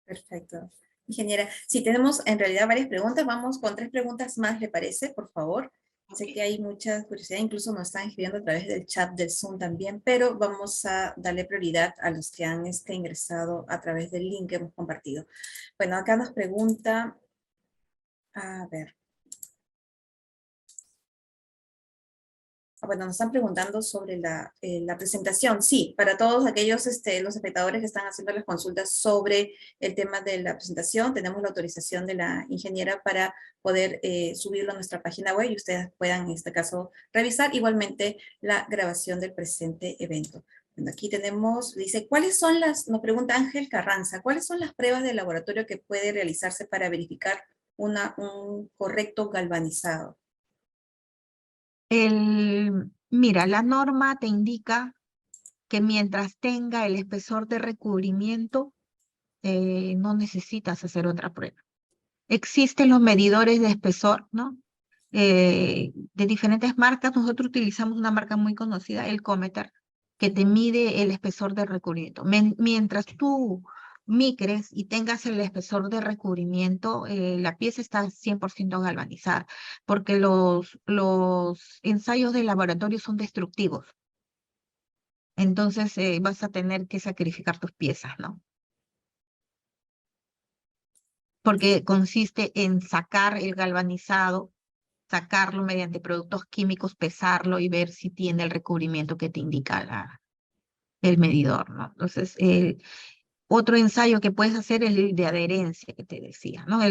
Perfecto. Ingeniera, si tenemos en realidad varias preguntas, vamos con 3 preguntas más, ¿le parece? Por favor. Sé que hay mucha curiosidad, incluso nos están escribiendo a través del chat del Zoom también, pero vamos a darle prioridad a los que han ingresado a través del link que hemos compartido. Bueno, acá nos pregunta, a ver. Bueno, nos están preguntando sobre la presentación. Sí, para todos aquellos, los espectadores que están haciendo las consultas sobre el tema de la presentación, tenemos la autorización de la ingeniera para poder subirlo a nuestra página web y ustedes puedan, en este caso, revisar igualmente la grabación del presente evento. Bueno, aquí tenemos, dice, nos pregunta Ángel Carranza, ¿cuáles son las pruebas de laboratorio que puede realizarse para verificar un correcto galvanizado? Mira, la norma te indica que mientras tenga el espesor de recubrimiento, no necesitas hacer otra prueba. Existen los medidores de espesor, ¿no? De diferentes marcas. Nosotros utilizamos una marca muy conocida, el Cometer, que te mide el espesor de recubrimiento. Mientras tú micres y tengas el espesor de recubrimiento, la pieza está 100% galvanizada, porque los ensayos de laboratorio son destructivos. Entonces vas a tener que sacrificar tus piezas, ¿no? Porque consiste en sacar el galvanizado, sacarlo mediante productos químicos, pesarlo y ver si tiene el recubrimiento que te indica el medidor, ¿no? Entonces, otro ensayo que puedes hacer es el de adherencia que te decía, ¿no?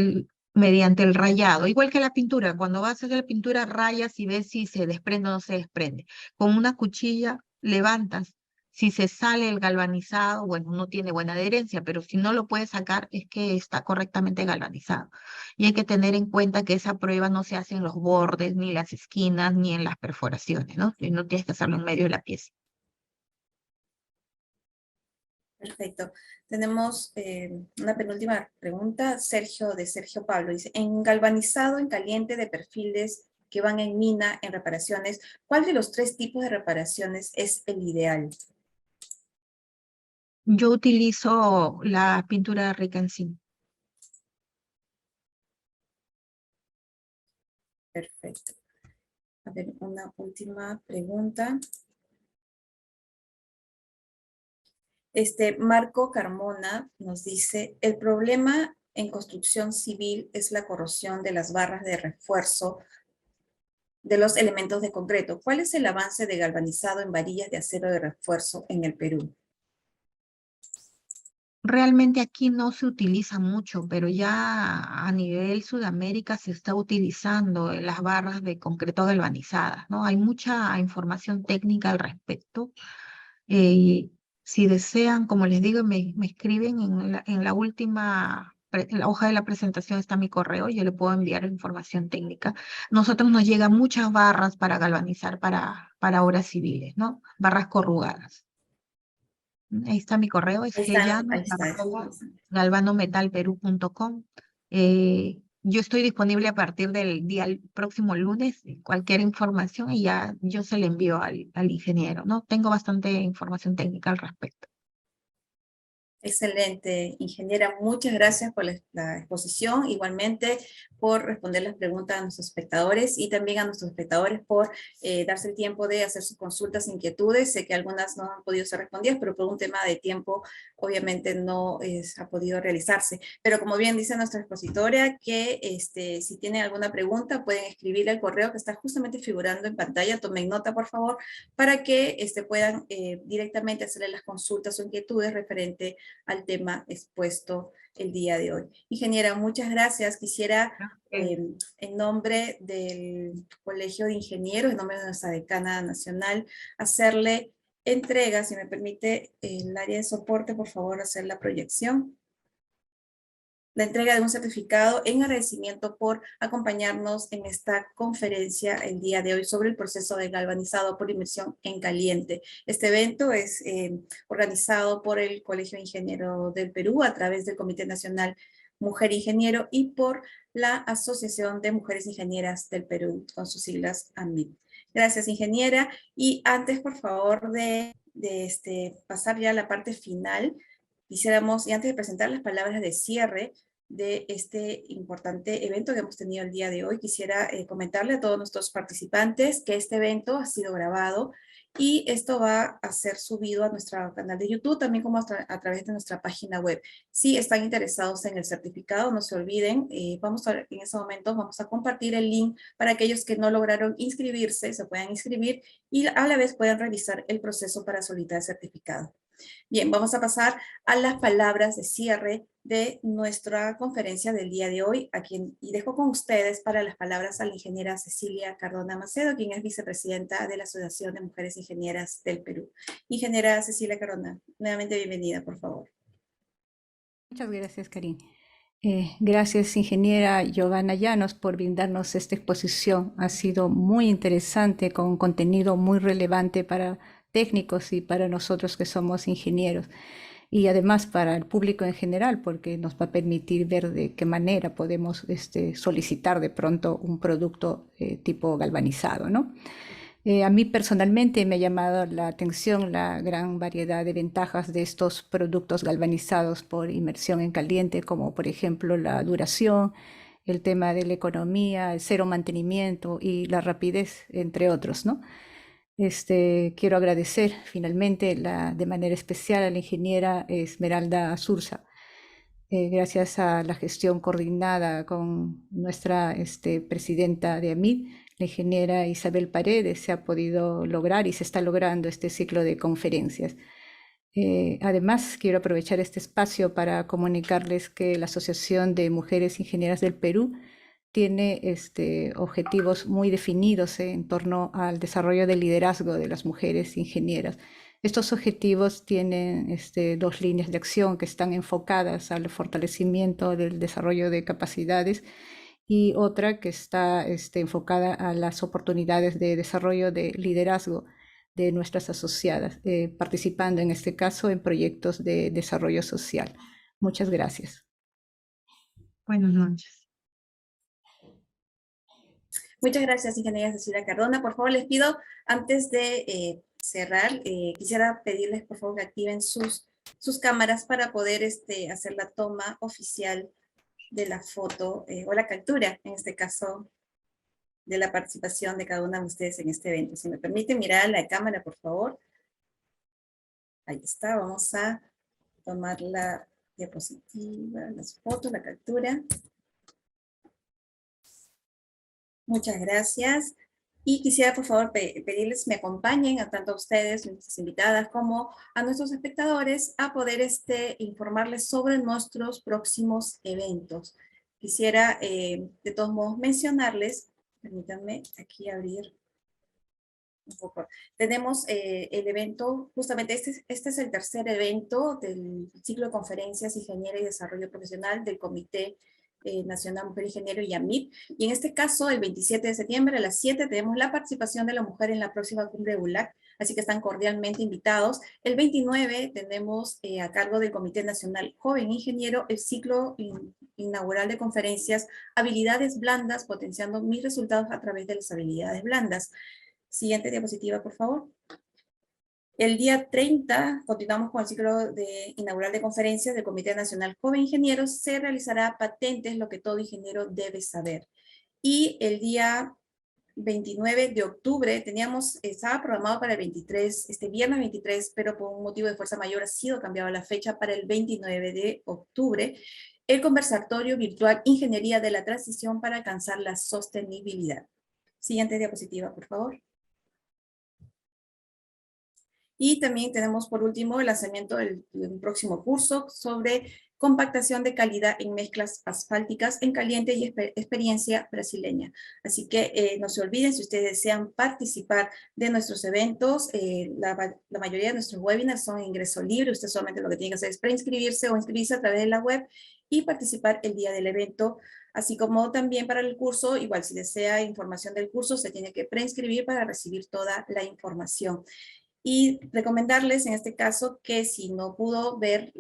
Mediante el rayado, igual que la pintura, cuando vas a hacer la pintura rayas y ves si se desprende o no se desprende. Con una cuchilla levantas, si se sale el galvanizado, bueno, no tiene buena adherencia, pero si no lo puedes sacar es que está correctamente galvanizado. Y hay que tener en cuenta que esa prueba no se hace en los bordes, ni las esquinas, ni en las perforaciones, ¿no? Y no tienes que hacerlo en medio de la pieza. Perfecto. Tenemos una penúltima pregunta, Sergio, de Sergio Pablo. Dice, en galvanizado en caliente de perfiles que van en mina en reparaciones, ¿cuál de los 3 tipos de reparaciones es el ideal? Yo utilizo la pintura rica en zinc. Perfecto. A ver, una última pregunta. Marco Carmona nos dice, el problema en construcción civil es la corrosión de las barras de refuerzo de los elementos de concreto. ¿Cuál es el avance de galvanizado en varillas de acero de refuerzo en el Perú? Realmente aquí no se utiliza mucho, pero ya a nivel Sudamérica se está utilizando las barras de concreto galvanizadas, ¿no? Hay mucha información técnica al respecto. Y si desean, como les digo, me escriben en la última, en la hoja de la presentación está mi correo, yo le puedo enviar información técnica. Nosotros nos llegan muchas barras para galvanizar para obras civiles, ¿no? Barras corrugadas. Ahí está mi correo, es Ahí está, ahí está. gllano@galvanometalperú.com. Yo estoy disponible a partir del día el próximo lunes, cualquier información y ya yo se le envío al ingeniero, ¿no? Tengo bastante información técnica al respecto. Excelente, ingeniera. Muchas gracias por la exposición, igualmente por responder las preguntas a nuestros espectadores y también a nuestros espectadores por darse el tiempo de hacer sus consultas e inquietudes. Sé que algunas no han podido ser respondidas, pero por un tema de tiempo obviamente no ha podido realizarse. Pero como bien dice nuestra expositora, que si tienen alguna pregunta pueden escribirle al correo que está justamente figurando en pantalla. Tomen nota, por favor, para que puedan directamente hacerle las consultas o inquietudes referente al tema expuesto el día de hoy. Ingeniera, muchas gracias. Quisiera, en nombre del Colegio de Ingenieros, en nombre de nuestra decana nacional, hacerle entrega, si me permite, el área de soporte, por favor, hacer la proyección. La entrega de un certificado en agradecimiento por acompañarnos en esta conferencia el día de hoy sobre el proceso de galvanizado por inmersión en caliente. Este evento es organizado por el Colegio de Ingenieros del Perú a través del Comité Nacional Mujer Ingeniero y por la Asociación de Mujeres Ingenieras del Perú, con sus siglas AMIP. Gracias, ingeniera. Y antes, por favor, de pasar ya a la parte final, quisiéramos, y antes de presentar las palabras de cierre de este importante evento que hemos tenido el día de hoy, quisiera comentarle a todos nuestros participantes que este evento ha sido grabado y esto va a ser subido a nuestro canal de YouTube, también como a través de nuestra página web. Si están interesados en el certificado, no se olviden, en ese momento vamos a compartir el link para aquellos que no lograron inscribirse, se puedan inscribir y a la vez puedan revisar el proceso para solicitar el certificado. Bien, vamos a pasar a las palabras de cierre de nuestra conferencia del día de hoy, y dejo con ustedes para las palabras a la ingeniera Cecilia Cardona Macedo, quien es vicepresidenta de la Asociación de Mujeres Ingenieras del Perú. Ingeniera Cecilia Cardona, nuevamente bienvenida, por favor. Muchas gracias, Karin. Gracias, ingeniera Giovanna Llanos, por brindarnos esta exposición. Ha sido muy interesante, con un contenido muy relevante para técnicos y para nosotros que somos ingenieros. Y además para el público en general, porque nos va a permitir ver de qué manera podemos solicitar de pronto un producto tipo galvanizado, ¿no? A mí personalmente me ha llamado la atención la gran variedad de ventajas de estos productos galvanizados por inmersión en caliente, como por ejemplo la duración, el tema de la economía, el cero mantenimiento y la rapidez, entre otros, ¿no? Quiero agradecer finalmente de manera especial a la ingeniera Esmeralda Azurza. Gracias a la gestión coordinada con nuestra presidenta de AMID, la ingeniera Isabel Paredes, se ha podido lograr y se está logrando este ciclo de conferencias. Además, quiero aprovechar este espacio para comunicarles que la Asociación de Mujeres Ingenieras del Perú tiene objetivos muy definidos en torno al desarrollo del liderazgo de las mujeres ingenieras. Estos objetivos tienen dos líneas de acción que están enfocadas al fortalecimiento del desarrollo de capacidades y otra que está enfocada a las oportunidades de desarrollo de liderazgo de nuestras asociadas, participando en este caso en proyectos de desarrollo social. Muchas gracias. Buenas noches. Muchas gracias, ingeniera Cecilia Cardona. Por favor, les pido, antes de cerrar, quisiera pedirles, por favor, que activen sus cámaras para poder hacer la toma oficial de la foto o la captura, en este caso, de la participación de cada una de ustedes en este evento. Si me permiten mirar a la cámara, por favor. Ahí está, vamos a tomar la diapositiva, las fotos, la captura. Muchas gracias. Y quisiera, por favor, pedirles me acompañen a tanto a ustedes, nuestras invitadas, como a nuestros espectadores, a poder informarles sobre nuestros próximos eventos. Quisiera, de todos modos, mencionarles, permítanme aquí abrir un poco. Tenemos el evento, justamente este es el tercer evento del ciclo de conferencias Ingeniería y Desarrollo Profesional del Comité Nacional Mujer Ingeniero y AMIP. Y en este caso, el 27 de septiembre a las 7 tenemos la participación de la mujer en la próxima cumbre de ULAC, así que están cordialmente invitados. El 29 tenemos a cargo del Comité Nacional Joven Ingeniero el ciclo inaugural de conferencias Habilidades Blandas, potenciando mis resultados a través de las habilidades blandas. Siguiente diapositiva, por favor. El día 30, continuamos con el ciclo inaugural de conferencias del Comité Nacional Joven Ingenieros, se realizará patentes, lo que todo ingeniero debe saber. Y el día 29 de octubre, estaba programado para el 23, este viernes 23, pero por un motivo de fuerza mayor ha sido cambiado la fecha para el 29 de octubre, el conversatorio virtual Ingeniería de la Transición para alcanzar la sostenibilidad. Siguiente diapositiva, por favor. Y también tenemos por último el lanzamiento del próximo curso sobre compactación de calidad en mezclas asfálticas en caliente y experiencia brasileña. Así que no se olviden, si ustedes desean participar de nuestros eventos, la mayoría de nuestros webinars son ingreso libre. Usted solamente lo que tiene que hacer es preinscribirse o inscribirse a través de la web y participar el día del evento. Así como también para el curso, igual si desea información del curso, se tiene que preinscribir para recibir toda la información. Y recomendarles en este caso que si no pudo ver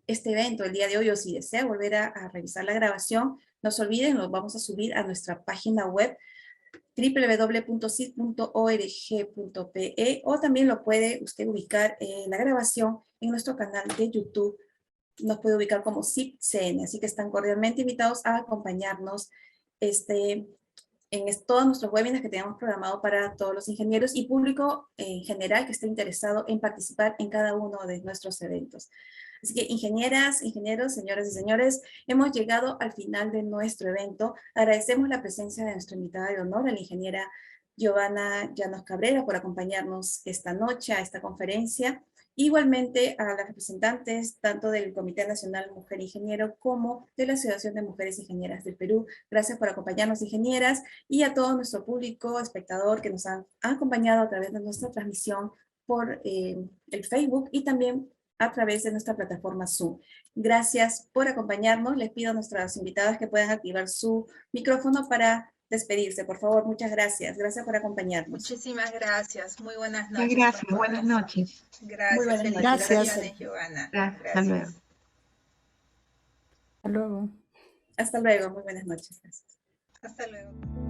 este evento el día de hoy o si desea volver a revisar la grabación, no se olviden, lo vamos a subir a nuestra página web www.cit.org.pe o también lo puede usted ubicar la grabación en nuestro canal de YouTube. Nos puede ubicar como CIP-CN, así que están cordialmente invitados a acompañarnos en todos nuestros webinars que tenemos programado para todos los ingenieros y público en general que esté interesado en participar en cada uno de nuestros eventos. Así que ingenieras, ingenieros, señoras y señores, hemos llegado al final de nuestro evento. Agradecemos la presencia de nuestra invitada de honor, la ingeniera Giovanna Llanos Cabrera, por acompañarnos esta noche a esta conferencia. Igualmente a las representantes tanto del Comité Nacional Mujer Ingeniero como de la Asociación de Mujeres Ingenieras del Perú. Gracias por acompañarnos, ingenieras, y a todo nuestro público espectador que nos han acompañado a través de nuestra transmisión por el Facebook y también a través de nuestra plataforma Zoom. Gracias por acompañarnos. Les pido a nuestras invitadas que puedan activar su micrófono para despedirse, por favor. Muchas gracias. Gracias por acompañarnos. Muchísimas gracias. Muy buenas noches. Gracias, buenas noches. Gracias. Muy buenas noches. Felicitaciones, Giovanna. Gracias. Hasta luego. Hasta luego. Hasta luego. Muy buenas noches. Gracias. Hasta luego.